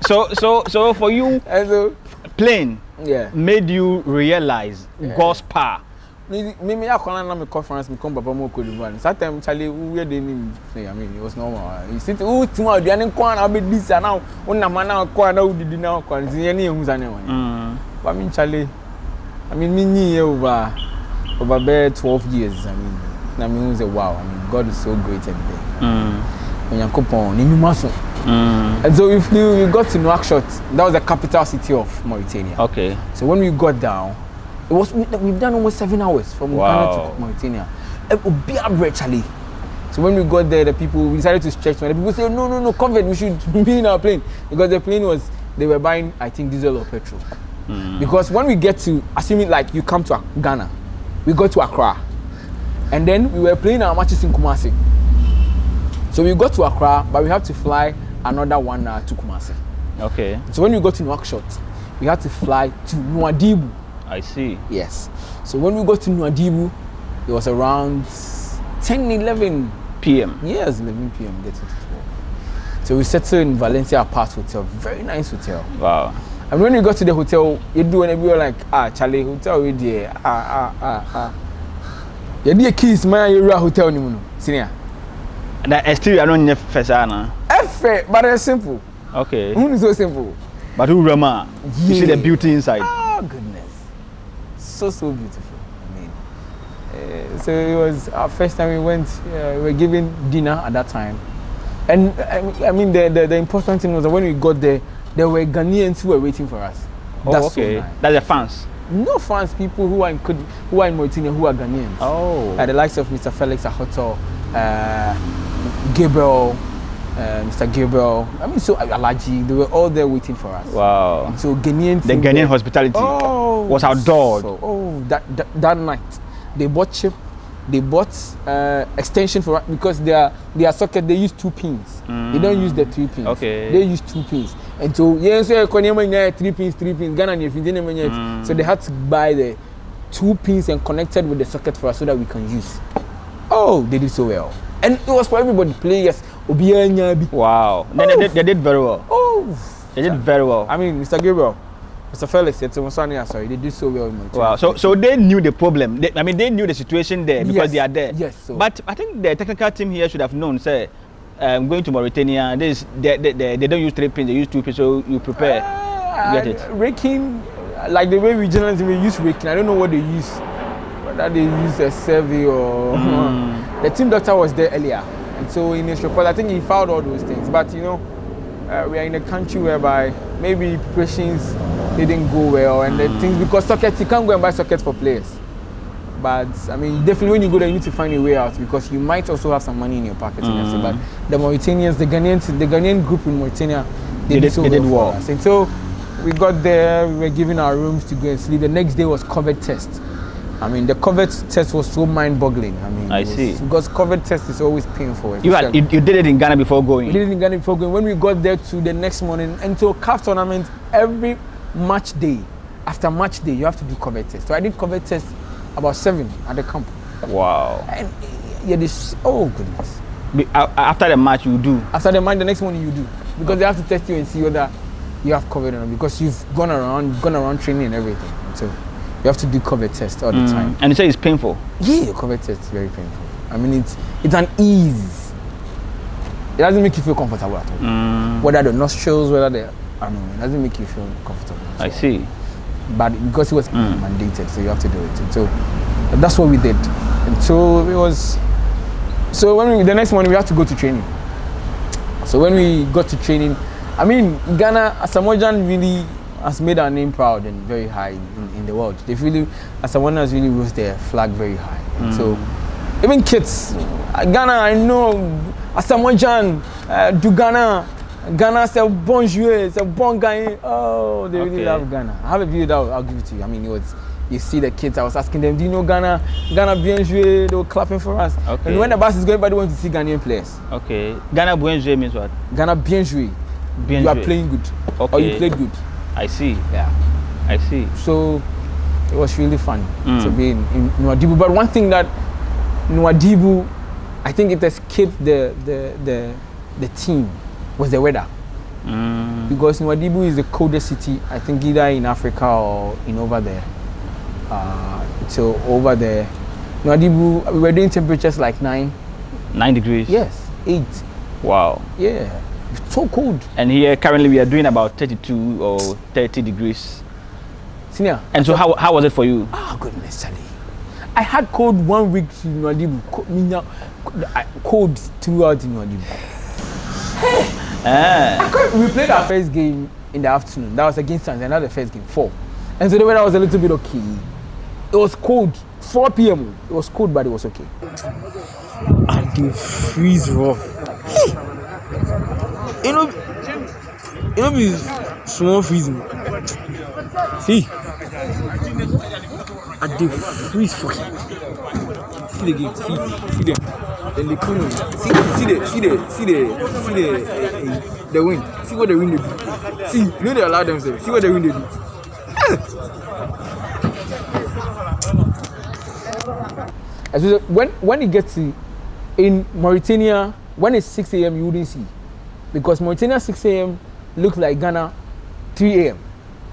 So for you, playing made you realize God's power. Me I call na me conference me come papa mo Cote d'Ivoire. That time Charlie we dey name. I mean, it was normal. You see, who team aduane kwa na be this now. Una man na kwa na udidi na kwa. Nti ne ehun zane won. But me Charlie, I mean, me ni over 12 years. I mean, say, wow. I mean, God is so great and big. And so if you got to Nouakchott, that was the capital city of Mauritania. Okay. So when we got down, we've done almost 7 hours from Ghana to Mauritania. It would be actually. So when we got there, we decided to stretch. The people said, no, COVID, we should be in our plane. Because the plane they were buying, I think, diesel or petrol. Because when we get to, assuming like you come to Ghana, we go to Accra. And then we were playing our matches in Kumasi. So we got to Accra, but we have to fly another 1 hour to Kumasi. Okay. So when we got to Nouakchott, we had to fly to Nouadhibou. I see. Yes. So when we got to Nouadhibou, it was around 10, 11 p.m. Yes, 11 p.m. Get to 12. So we settled in Valencia Apart Hotel. Very nice hotel. Wow. And when we got to the hotel, you do and we were like, Charlie, hotel we there. You need keys, man. You hotel ni muno. Senior. That exterior, I don't know first, but it's simple. Okay. It's so simple. But who Rama? You see the beauty inside. Oh goodness, so beautiful. I mean, so it was our first time we went. We were given dinner at that time, and I mean the important thing was that when we got there were Ghanaians who were waiting for us. Oh, That's okay. So nice. That's the fans. No fans, people who are in Mauritania who are Ghanaians. Oh. The likes of Mr. Felix Ahoto, Gabriel. Mr. Gabriel, I mean, so Alaji, they were all there waiting for us. Wow. And so Ghanaian the Ghanaian hospitality was outdoored. So, that night, they bought chip, they bought extension for us because their socket, they use 2 pins. They don't use the 3 pins. Okay. They use 2 pins. And so, yes, 3 pins, Ghana, so they had to buy the 2 pins and connected with the socket for us so that we can use. Oh, they did so well. And it was for everybody, players. Wow. They did very well. Oh, they did very well. I mean, Mr. Gabriel, Mr. Felix, they did so well. Wow. So they knew the problem. They knew the situation there because they are there. Yes. So. But I think the technical team here should have known. Say, going to Mauritania, they don't use 3 pins. They use 2 pins. So you prepare. Get it. Raking, like the way we generally use raking. I don't know what they use. Whether they use a survey or the team doctor was there earlier. So in his report, I think he found all those things. But you know, we are in a country whereby maybe preparations didn't go well, and the things because sockets, you can't go and buy sockets for players. But I mean, definitely when you go there, you need to find a way out because you might also have some money in your pocket. But the Mauritanians, the Ghanaian group in Mauritania, they did well for us. And so we got there, we were given our rooms to go and sleep. The next day was COVID test. I mean, the COVID test was so mind-boggling. I mean, I see. Because COVID test is always painful. You did it in Ghana before going? We did it in Ghana before going. When we got there to the next morning, and to CAF tournament, every match day, after match day, you have to do COVID test. So I did COVID test about 7 at the camp. Wow. And yeah, this, oh goodness. After the match, you do? After the match, the next morning you do. Because they have to test you and see whether you have COVID or not. Because you've gone around training and everything. So you have to do COVID test all the time. And you say it's painful? Yeah, COVID test is very painful. I mean, it's an ease. It doesn't make you feel comfortable at all. Whether the nostrils, it doesn't make you feel comfortable. I see. But because it was mandated, so you have to do it. And so that's what we did. And so it was. So the next morning we had to go to training. So when we got to training, I mean, Ghana, Asamoah really has made our name proud and very high in the world. Asamoah has really raised their flag very high. And so even kids, Ghana, I know Asamoah do Ghana say bonjour, say bon guy. Oh, they really love Ghana. I have a video that I'll give it to you. I mean, you see the kids. I was asking them, do you know Ghana? Ghana bien joué. They were clapping for us. Okay. And when the bus is going, everybody wants to see Ghanaian players. Okay. Ghana bien joué means what? Ghana bien joué. You are playing good. Okay. Or you played good. I see. Yeah. I see. So it was really fun to be in Nouadhibou. But one thing that Nouadhibou, I think it escaped the team was the weather. Because Nouadhibou is the coldest city, I think, either in Africa or in over there. So over there, Nouadhibou, we were doing temperatures like 9 degrees. Yes, 8. Wow. Yeah, it's so cold. And here currently we are doing about 32 or 30 degrees. Senior. And so how was it for you? Oh goodness, Charlie. I had cold 1 week in Nouadhibou. Cold throughout in Nouadhibou. We played our first game in the afternoon. That was against Tanzania. That was the first game, 4. And so the weather was a little bit okay. It was cold. 4 p.m. It was cold, but it was okay. And the freeze rough. You know, be small freezing. See, and the freeze fucking. See the game. See them. Then they come in. See the wind. See what the wind do. See, you know they allow themselves. See what the wind do. When you get to in Mauritania, when it's 6 a.m., you wouldn't see. Because Mauritania 6 a.m. looks like Ghana 3 a.m.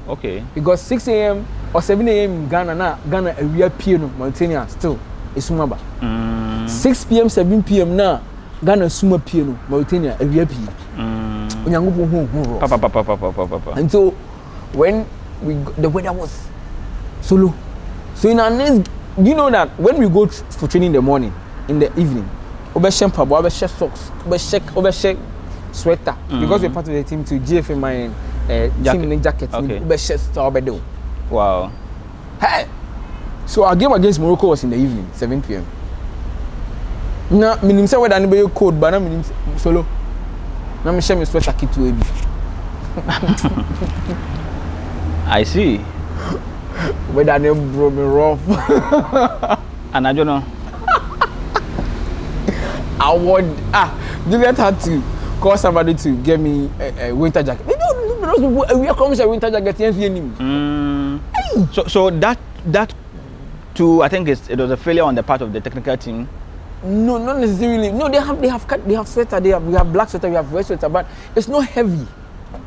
Okay. Because 6 a.m. or 7 a.m. in Ghana, Ghana a real piano, Mauritania still is Sumaba. 6 p.m., 7 p.m. now, Ghana Suma piano, Mauritania a real piano. And so when the weather was so low. So in our next, you know that when we go for training in the morning, in the evening, overshare pabo, overshare socks, overshare sweater, because we're part of the team to GFM team jacket, overshare store. Wow. Hey, so our game against Morocco was in the evening, 7 p.m. Now, minimum say whether anybody code, but now minimum solo. Now me share my sweater kit to Ebi. I see. Whether they brought me rough. And I don't know. I would Juliet had to call somebody to get me a winter jacket. We are coming a winter jacket. So that too, I think it was a failure on the part of the technical team. No, not necessarily. No, they have sweater. We have black sweater. We have red sweater, but it's not heavy.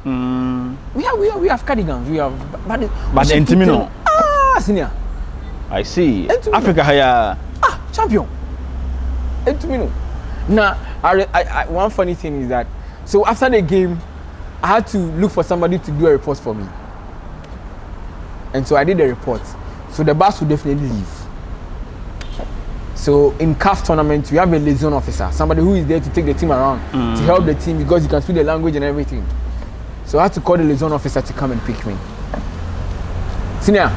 We have cardigans. We have, but the Intimino. Senior. I see. Intimino. Africa here. Champion. Intimino. Now, I one funny thing is that so after the game, I had to look for somebody to do a report for me, and so I did a report. So the bus would definitely leave. So in CAF tournament, we have a liaison officer, somebody who is there to take the team around, to help the team because you can speak the language and everything. So I had to call the liaison officer to come and pick me. Senior,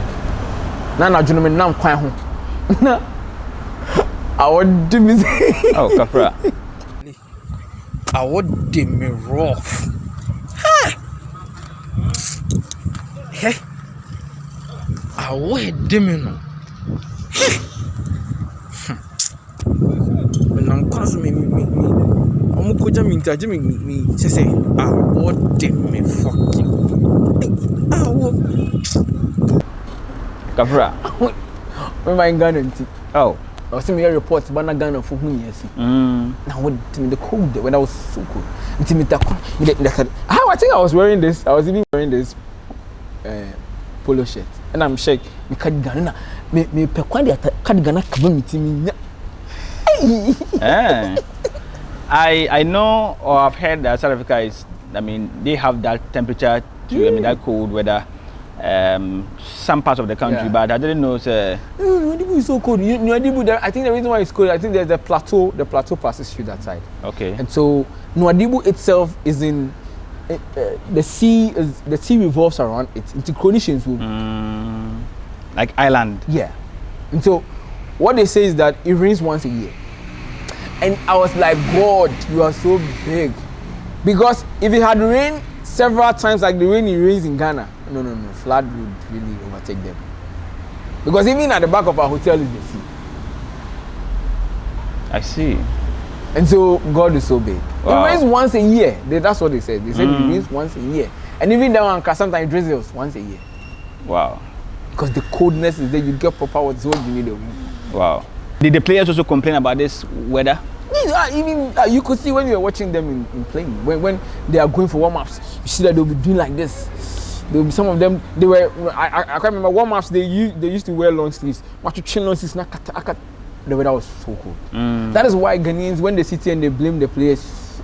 Nana gentlemen, now I'm quite home. I would do me. Oh, Kafra. I would do me rough. Hey, I would do me no. When I'm calling me, I'm going to me. She say, I would do me fucking. I would. Kafra. When my Ghana. Oh. I was seeing your reports, but not Ghana for who you see. Now what the cold when I was so cool. I think I was wearing this. I was even wearing this polo shirt, and I'm shake. Me cardigan, me pekwandi cardigan cover me team. I know or I've heard that South Africa is. I mean, they have that temperature to. I mean, that cold weather. Some parts of the country, but I didn't know. Nouadhibou is so cold. I think the reason why it's cold, I think there's a plateau. The plateau passes through that side. Okay. And so Nouadhibou itself is in the sea. The sea revolves around it into Cronicians. Like island. Yeah. And so what they say is that it rains once a year. And I was like, God, you are so big, because if it had rained several times like the rain it rains in Ghana, no, flood would really overtake them. Because even at the back of our hotel is the sea. I see. And so God is so big. Wow. It rains once a year. That's what they said. They said it rains once a year. And even down in sometimes it drizzles once a year. Wow. Because the coldness is there, you get proper water, so you need a wind. Wow. Did the players also complain about this weather? Even you could see when you were watching them in playing, when they are going for warm-ups, you see that they'll be doing like this. There will be some of them. They were. I can't remember warm-ups. They used to wear long sleeves. Long sleeves. The weather was so cold. That is why Ghanaians, when they sit here and they blame the players,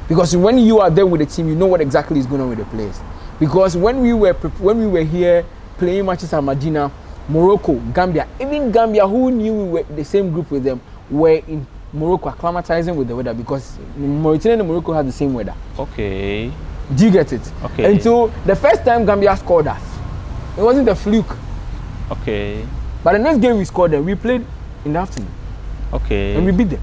because when you are there with the team, you know what exactly is going on with the players. Because when we were here playing matches at Medina, Morocco, Gambia, even Gambia, who knew we were the same group with them, were in Morocco acclimatizing with the weather, because Mauritania and Morocco have the same weather. Okay. Do you get it? Okay. And so the first time Gambia scored us, it wasn't a fluke. Okay. But the next game we scored them, we played in the afternoon. Okay. And we beat them.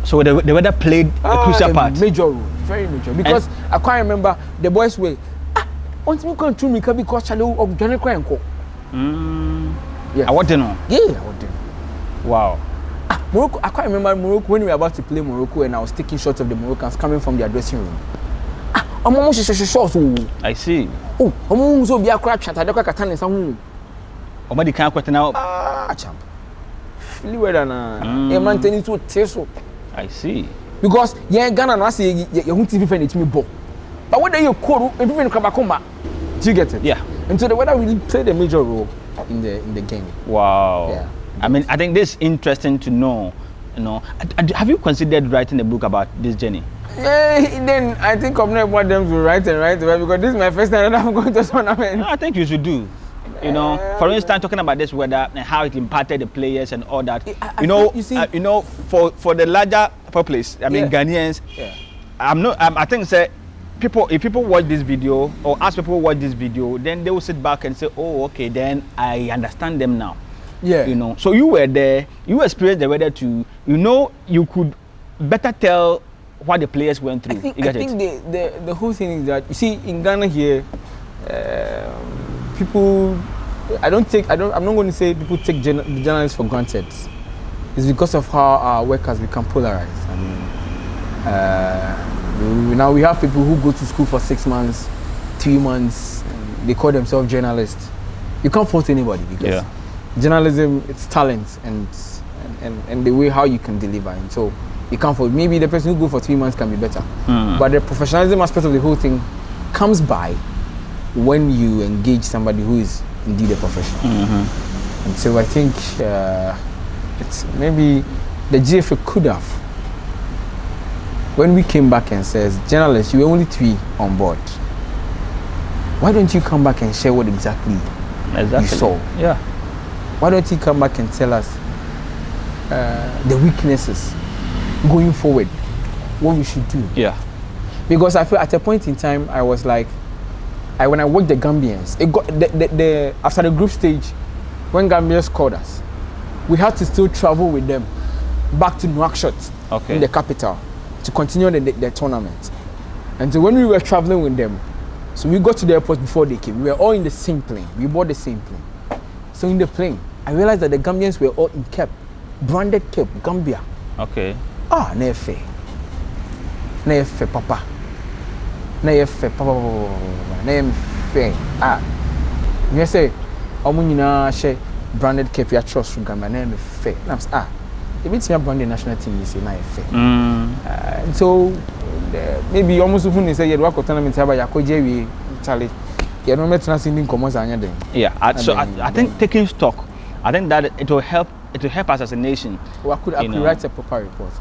So the weather played a crucial part. Major role, very major. Because I can't remember the boys were once we come to me because Chalo of Johnny Cranko. Yeah. I want to know. Yeah, I want to know. Wow. Morocco, I can't remember Morocco when we were about to play Morocco and I was taking shots of the Moroccans coming from their dressing room. I see. Oh, so be a crap chat. I don't catch some. Omadi can't quit now. Champ. Really weather na. A man turning to teso. I see. Because yeah, Ghana now say you want TV fan it me ball. But when you call people in Kabakoma, do you get it? Yeah. And so the weather really played a major role in the game. Wow. Yeah. I mean, I think this is interesting to know. You know, have you considered writing a book about this journey? Then I think I'm not about them to write because this is my first time that I'm going to a tournament. No, I think you should do. You know, for instance, talking about this weather and how it impacted the players and all that. You know, for the larger populace, I mean, Ghanaians. Yeah. I think say if people watch this video or ask people watch this video, then they will sit back and say, oh, okay, then I understand them now. Yeah. You know, so you were there, you experienced the weather too. You know, you could better tell what the players went through. I think the whole thing is that you see in Ghana here, people. I'm not going to say people take the journalists for granted. It's because of how our work has become polarized. Now we have people who go to school for 6 months, 3 months. They call themselves journalists. You can't fault anybody because journalism, it's talent and the way how you can deliver. And so you can't fault. Maybe the person who go for 3 months can be better. But the professionalism aspect of the whole thing comes by when you engage somebody who is indeed a professional. And so I think it's maybe the GFA could have, when we came back and says, journalists, you were only 3 on board. Why don't you come back and share what exactly you saw? Yeah. Why don't you come back and tell us the weaknesses going forward, what we should do? Yeah. Because I feel at a point in time, I was like, when I watched the Gambians, it got after the group stage, when Gambians called us, we had to still travel with them back to Nouakchott, in the capital, to continue the tournament. And so when we were traveling with them, so we got to the airport before they came. We were all in the same plane. We bought the same plane. So in the plane, I realized that the Gambians were all in cap, branded cap, Gambia. Okay. Nefe papa. Nefe papa. Nefe. You say, Omunina she branded cap ya trust from Gambia. Nefe. It means me branded national team. You say Nefe. So maybe almost when they say you work tournament, have ya koji Charlie. You know, metna sending commerce anya dem. Yeah. I think taking stock, I think that it will help us as a nation. I could write a proper report.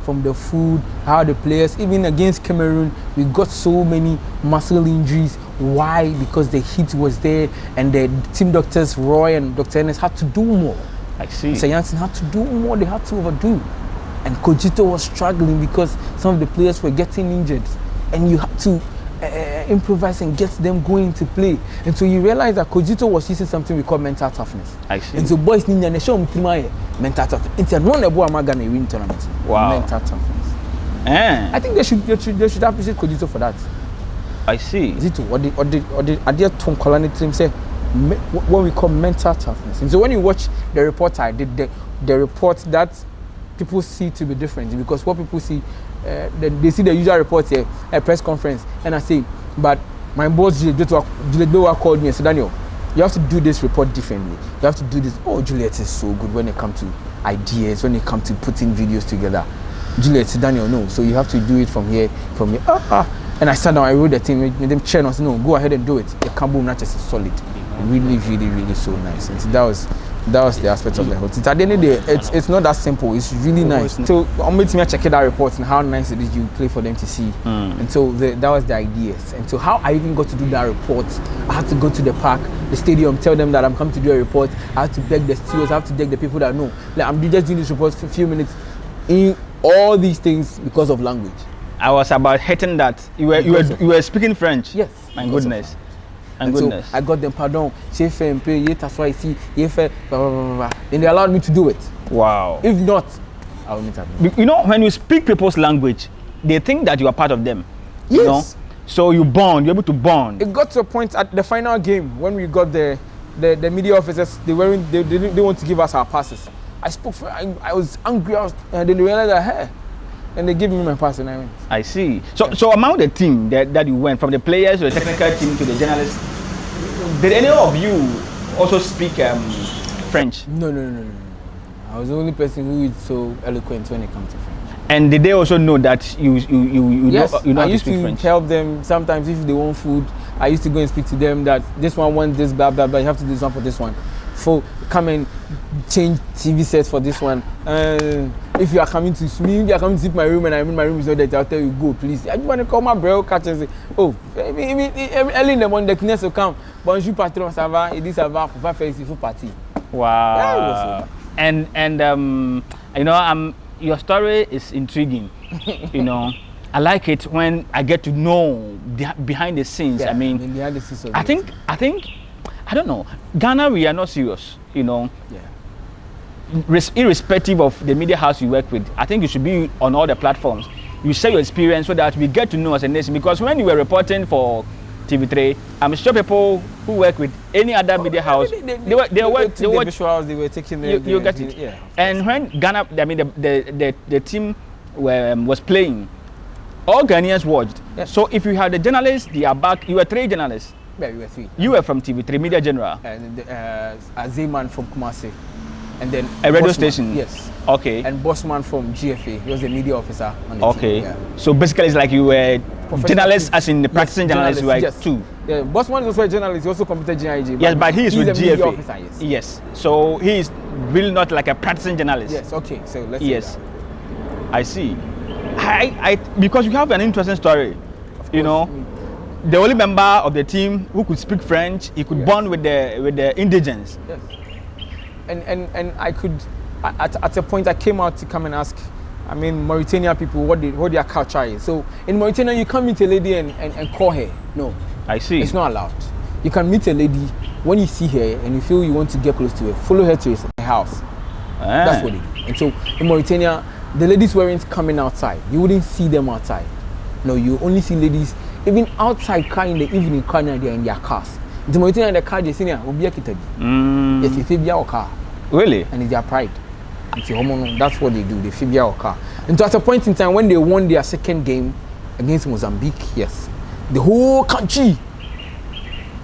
From the food, how the players, even against Cameroon, we got so many muscle injuries. Why? Because the heat was there, and the team doctors, Roy and Dr. Ennis, had to do more. I see. So Janssen had to do more. They had to overdo, and Cogito was struggling because some of the players were getting injured, and you had to improvise and get them going to play. And so you realize that Cogito was using something we call mental toughness. I see. And so boys need to show mental toughness. It's a non-ebo Amagana win tournament. Wow. Mental toughness. I think they should appreciate Cogito for that. I see. Is it what the idea to colonize team say what we call mental toughness. And so when you watch the report I did, the report that people see to be different, because what people see, they see the usual report here at press conference, and I say, but my boss Juliet called me and said, Daniel, you have to do this report differently. You have to do this. Oh, Juliet is so good when it comes to ideas, when it comes to putting videos together. Juliet said, Daniel, no. So you have to do it from here. And I sat down, I wrote the thing, made them chair, and I said, no, go ahead and do it. The Cambo matches is solid. Really, really, really so nice. And so that was the aspect of the whole thing. At the end of the day, it's not that simple. It's really nice. So I'm waiting to check that report and how nice it is you play for them to see. And so that was the ideas. And so how I even got to do that report, I had to go to the park, the stadium, tell them that I'm coming to do a report. I have to beg the stewards, I have to beg the people that know. Like, I'm just doing this report for a few minutes. In all these things because of language. I was about hating that. You were speaking French. Yes. My goodness. And so I got them, pardon, then they allowed me to do it. Wow. If not, I wouldn't have. You know, when you speak people's language, they think that you are part of them. Yes. You know? So you're able to bond. It got to a point at the final game when we got the media officers, they want to give us our passes. I spoke for, I was angry, and then they realized that, hey, and they gave me my pass and I went. I see. So among the team that you went, from the players to the technical team to the journalists, did any of you also speak French? No. I was the only person who is so eloquent when it comes to French. And did they also know that you Yes, know I how to used speak to French? help them. Sometimes if they want food, I used to go and speak to them that this one wants this, blah, blah, blah. You have to do this one for this one. Come and change TV sets for this one. If you are coming to me, if you are coming to sleep in my room and I'm in my room is not that, I'll tell you, go, please. I just want to call my bro, catch and say, oh, early in the morning, the cleaners will come. Bonjour, patron, ça va? Et dit, ça va, pour pas faire ici, faut partir. Wow. Yeah, and you know, your story is intriguing. You know, I like it when I get to know behind the scenes. Yeah, I mean, behind the scenes of I think I don't know. Ghana, we are not serious. You know. Yeah. Irrespective of the media house you work with, I think you should be on all the platforms. You share your experience so that we get to know as a nation. Because when you were reporting for TV3, I'm sure people who work with any other media house, they were visuals, they were taking the, you get it. Yeah. And when Ghana, I mean the team was playing, all Ghanaians watched. Yes. So if you had the journalists, they are back. You were 3 journalists. Yeah, we were 3. You were from TV3 Media General. And Azeman from Kumasi. And then A radio Bossman, station. yes. Okay. And Bossman from GFA. He was the media officer on the Okay. team. Yeah. So basically, it's like you were journalists, team. as in the practicing journalists, you were yes. 2. Yeah, Bossman is also a journalist. He also competed GIG. Yes, but he is with a media GFA. officer, yes. Yes. So he is really not like a practicing journalist. Yes. Okay. So let's. Yes. say I see. I because you have an interesting story. You know, Mm. the only member of the team who could speak French, he could Yes. bond with the indigents. Yes. And I could at a point I came out to come and ask. I mean, Mauritania people, what their culture is. So in Mauritania, you can't meet a lady and call her. No, I see. it's not allowed. You can meet a lady when you see her and you feel you want to get close to her. Follow her to her house. Ah. That's what it is. And so in Mauritania, the ladies weren't coming outside. You wouldn't see them outside. No, you only see ladies even outside car in the evening, car they're in their cars. In Mauritania, the car they see will be a kitabi. Yes, if they or car. Really? And it's their pride. That's what they do. They figure out car. And so at a point in time when they won their second game against Mozambique, yes, the whole country,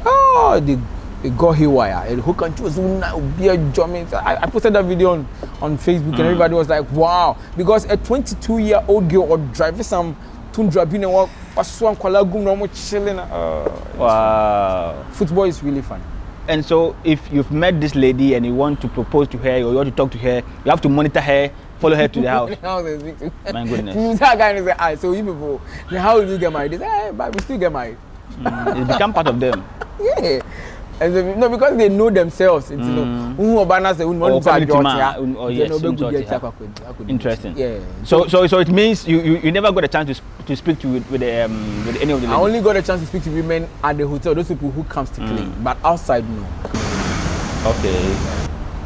they got haywire. And the whole country was jumping. I posted that video on Facebook and everybody was like, wow, because a 22-year-old girl or driver some tundra being chilling. Wow. Football is really fun. And so if you've met this lady and you want to propose to her or you want to talk to her, you have to monitor her, follow her to the house. My goodness. That guy is like, so you people, how will you get married? They say, hey, but we still get married. It become part of them. Yeah. And so, no, because they know themselves. It's, Interesting. Yeah. So it means you never got a chance to speak to with any of the ladies? I only got a chance to speak to women at the hotel, those people who comes to play. But outside, no. Okay.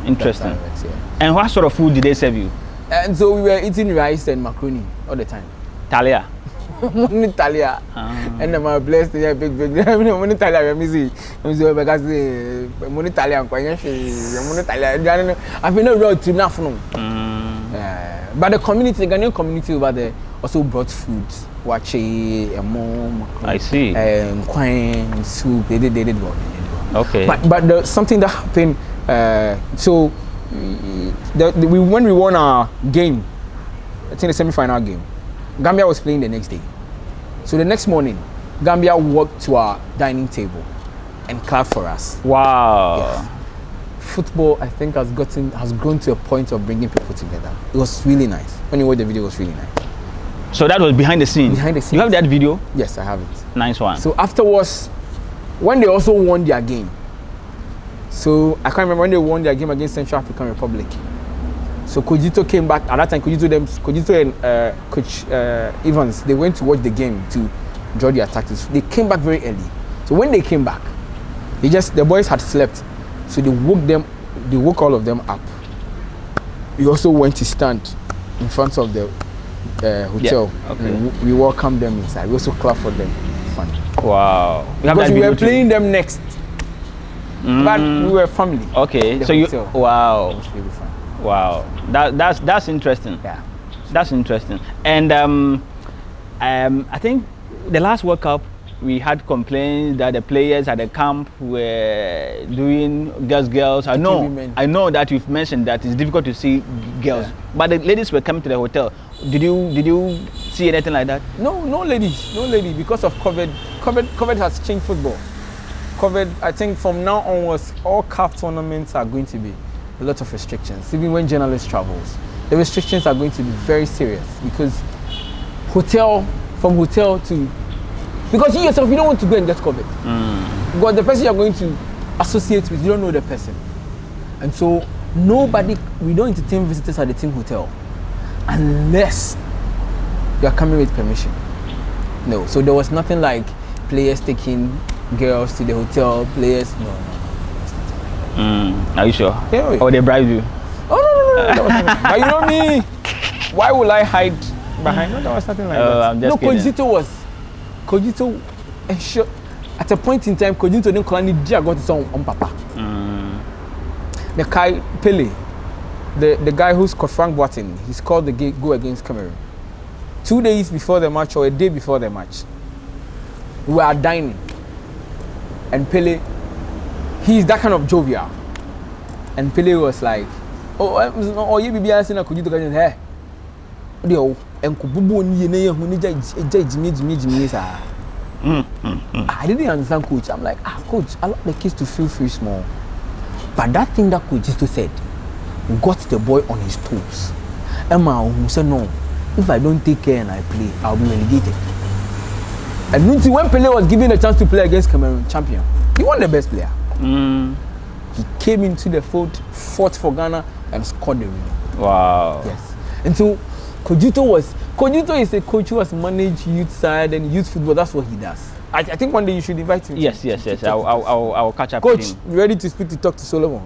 Interesting. Yeah. And what sort of food did they serve you? And so we were eating rice and macaroni all the time. Talia. Talia. And I'm blessed to have big money Talia. I'm see because the money Talia. I've been a road to nothing. But the community, the Ghanaian community over there also brought food. Wache, mom. I see. Quine, soup. They did well. Okay. But something that happened. When we won our game, I think the semi-final game, Gambia was playing the next day. So the next morning, Gambia walked to our dining table and clapped for us. Wow. Yes. Football, I think, has grown to a point of bringing people together. It was really nice. When you watch the video, it was really nice. So that was behind the scenes? Behind the scenes. You have that video? Yes, I have it. Nice one. So afterwards, when they also won their game, so I can't remember when they won their game against Central African Republic. So Kojito came back. At that time, Kojito and Coach Evans, they went to watch the game to draw their tactics. They came back very early. So when they came back, the boys had slept. So they woke all of them up. We also went to stand in front of the hotel. Yeah. Okay. And we welcomed them inside. We also clapped for them. Fun. Wow. Because we were playing them next. But we were family. Okay. So hotel. Wow. It was really fun. Wow. That's interesting. Yeah. That's interesting. And I think the last World Cup we had complaints that the players at the camp were doing girls. I know that you've mentioned that it's difficult to see girls, but the ladies were coming to the hotel. Did you see anything like that? No ladies, because of COVID. COVID has changed football. COVID, I think from now onwards, all CAF tournaments are going to be a lot of restrictions. Even when journalists travels, the restrictions are going to be very serious because from hotel to, because you yourself, you don't want to go and get COVID. Because the person you're going to associate with, you don't know the person. And so we don't entertain visitors at the team hotel unless you are coming with permission. No, so there was nothing like players taking girls to the hotel, players, no. Are you sure? Yeah. Or they bribed you? Oh, no. But you know me, why will I hide behind? No, there was nothing like that. I'm just kidding. Cogito ensured, at a point in time, Cogito didn't call any dear got his own papa. The guy, Pele, the guy who's called Frank Boateng, he scored the goal against Cameroon. 2 days before the match or a day before the match, we were dining. And Pele, he's that kind of jovial. And Pele was like, you be asking a Cogito guy, hey, I didn't understand coach. I'm like, coach, I like the kids to feel free small. But that thing that coach just said got the boy on his toes. Emma who said, no, if I don't take care and I play, I'll be relegated. And Nunti, when Pele was given a chance to play against Cameroon champion, he won the best player. He came into the field, fought for Ghana, and scored the winner. Wow. Yes. And so Cogito is a coach who has managed youth side and youth football. That's what he does. I think one day you should invite him. Yes. I'll catch up with him. Coach, you ready to speak to talk to Solomon?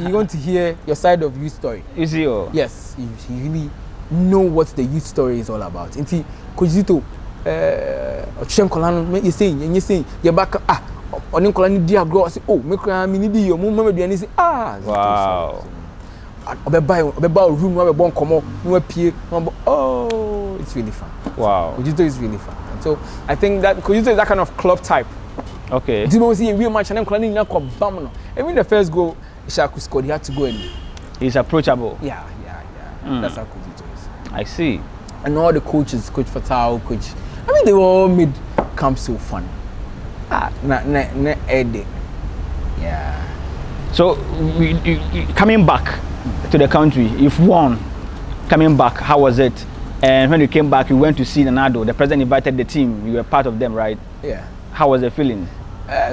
You want to hear your side of youth story. Is he? Yes, you really know what the youth story is all about. Inti Cogito, you're saying, you're back. Oni Kolani dia grow say, oh, make me need your mama aduane say, wow. Obeba room we bon komo, we pie, oh, it's really fun. Wow. Cogito is really fun. And so I think that Cogito is that kind of club type. Okay. Do you see a real match and then Kolani na ko bam no. Even the first goal Ishaku scored, he had to go in. He's approachable. Yeah. That's how Cogito is. I see. And all the coaches, Coach Fatau, they were all made camp so fun. Yeah. So, you coming back to the country, you've won. Coming back, how was it? And when you came back, you went to see Nanado. The president invited the team. You were part of them, right? Yeah. How was the feeling?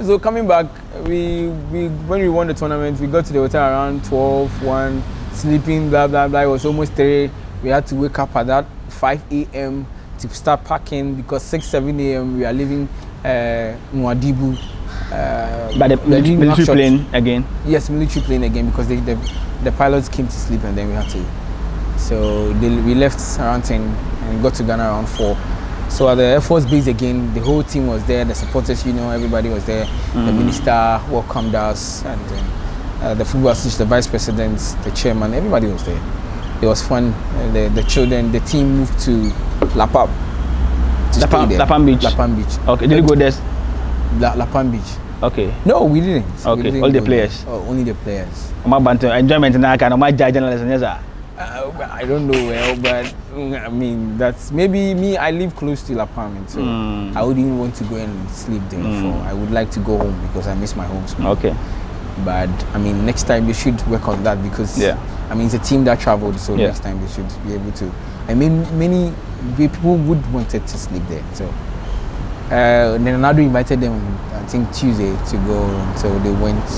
So coming back, when we won the tournament, we got to the hotel around 12, 1, sleeping, blah, blah, blah. It was almost 3. We had to wake up at that 5 a.m. to start packing because 6, 7 a.m. we are leaving Nouadhibou. By the military plane again? Yes, military plane again because the pilots came to sleep and then we had to. So we left around 10 and got to Ghana around 4. So at the Air Force base again, the whole team was there, the supporters, everybody was there. The minister welcomed us and the football association, the vice president, the chairman, everybody was there. It was fun. The children, the team moved to Lapam. Lapam Beach? Lapam Beach. Okay, did you go there? Lapam Beach. Okay. No, we didn't. Okay, we didn't all the players? Oh, only the players. Enjoyment in journalism, I don't know well, but I mean, that's maybe me. I live close to Lapam, so I wouldn't even want to go and sleep there. I would like to go home because I miss my home. Okay. But I mean, next time they should work on that because I mean, it's a team that traveled, so next time they should be able to. I mean, many people would wanted to sleep there. So then Nanado invited them, I think Tuesday, to go. So they went.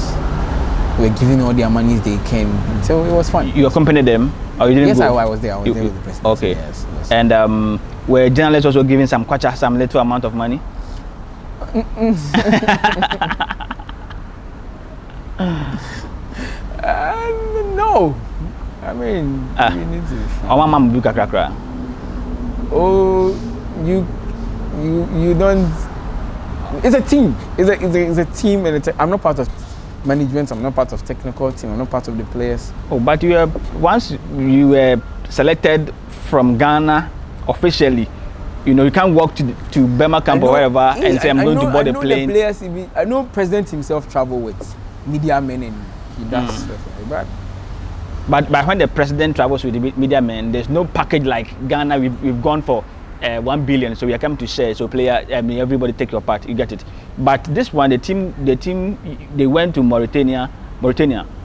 They were giving all their monies they came. So it was fun. You accompanied them, or you didn't go? Yes, I was there. I was there with the president. Okay. Yes. And were journalists also giving some little amount of money? No. I mean, you need to. Oh, you don't. It's a team. It's a team, and I'm not part of management. I'm not part of technical team. I'm not part of the players. Oh, but once you were selected from Ghana officially you can't walk to Burma camp or wherever and say I'm going to board a plane. The players, I know President himself travel with media men and he does stuff like But when the president travels with the media men, there's no package like Ghana. We've gone for 1 billion, so we are coming to share. So player, everybody take your part. You get it. But this one, the team, they went to Mauritania.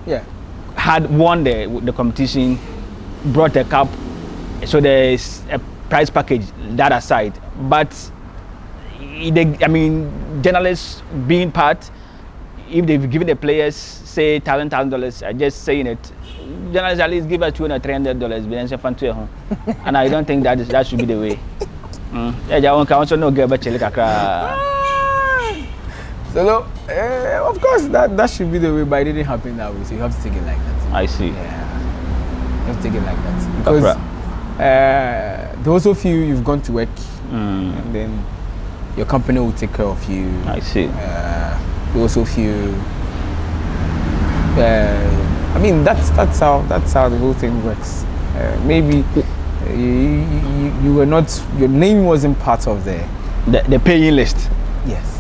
Yeah. Had won the competition, brought a cup. So there's a prize package that aside. But journalists being part, if they've given the players say $1,000, I'm just saying it. Journalists at least give us $200, $300, and I don't think that should be the way. So of course that should be the way, but it didn't happen that way. So you have to take it like that. I see. Yeah, you have to take it like that because they also feel you've gone to work, and then your company will take care of you. I see. They also feel. That's how the whole thing works. Maybe you were not, your name wasn't part of the paying list. Yes.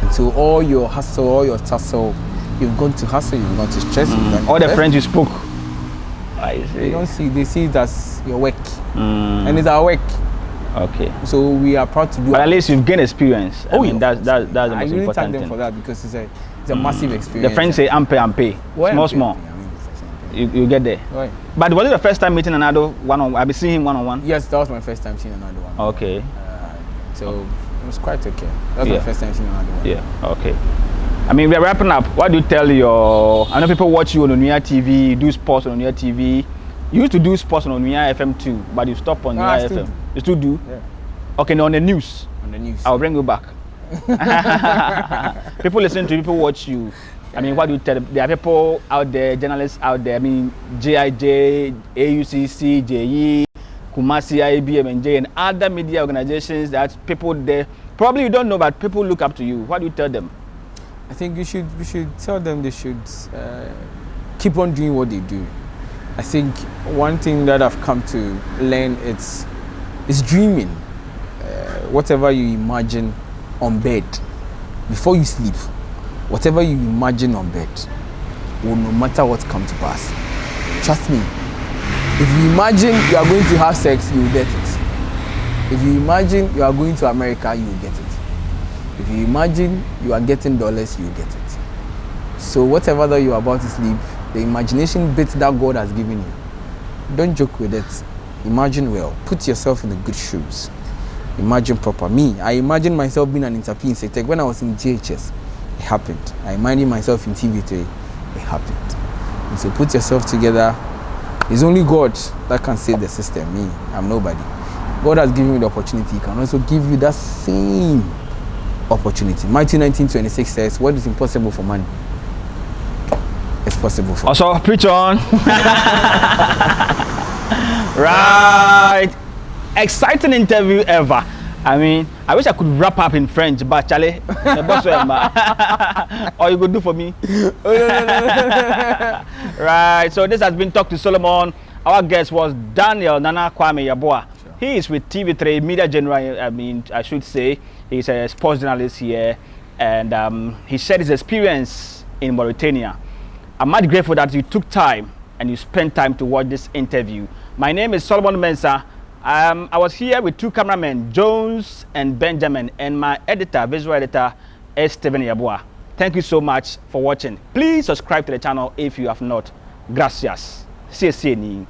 And so all your hustle, all your tussle, you've gone to hustle, you've gone to stress. All the friends you spoke. I see. They see it as your work, and it's our work. Okay. So we are proud to do. But at least you've gained experience. That's the most important thing. I really thank them for that because it's a massive experience. The friends say ampe. Small. You get there. Right. But was it the first time meeting another one-on-one? I've been seeing him one-on-one. Yes, that was my first time seeing another one. Okay. So it was quite okay. That was my first time seeing another one. Yeah. Okay. We're wrapping up. What do you tell I know people watch you on Onua TV, you do sports on Onua TV. You used to do sports on Onua FM too, but you stopped on Onua FM. You still do? Yeah. Okay, now on the news. On the news. I'll bring you back. People listen to you, people watch you. What do you tell them? There are people out there, journalists out there. JIJ, AUCC, JE, Kumasi, IBM, and other media organizations that people there. Probably you don't know, but people look up to you. What do you tell them? I think we should tell them they should keep on doing what they do. I think one thing that I've come to learn is dreaming. Whatever you imagine on bed before you sleep, whatever you imagine on bed will, no matter what, come to pass. Trust me. If you imagine you are going to have sex, you will get it. If you imagine you are going to America, you will get it. If you imagine you are getting dollars, you will get it. So whatever that you are about to sleep, the imagination bit that God has given you, don't joke with it. Imagine well. Put yourself in the good shoes. Imagine proper. Me, I imagine myself being an interpreter in Setec when I was in GHS. It happened. I imagined myself in TV3. It happened. And so put yourself together. It's only God that can save the system. Me, I'm nobody. God has given you the opportunity. He can also give you that same opportunity. Matthew 19:26 says, what is impossible for man? It's possible for also, preach on. Right. Exciting interview ever. I wish I could wrap up in French, but Charlie, or you could do for me. Right. So this has been Talk to Solomon. Our guest was Nana Kwame Yeboah. Sure. He is with TV3 Media General. I should say he's a sports journalist here, and he shared his experience in Mauritania. I'm much grateful that you took time and you spent time to watch this interview. My name is Solomon Mensah. I was here with two cameramen, Jones and Benjamin, and my editor, visual editor, Steven Yeboah. Thank you so much for watching. Please subscribe to the channel if you have not. Gracias. See you.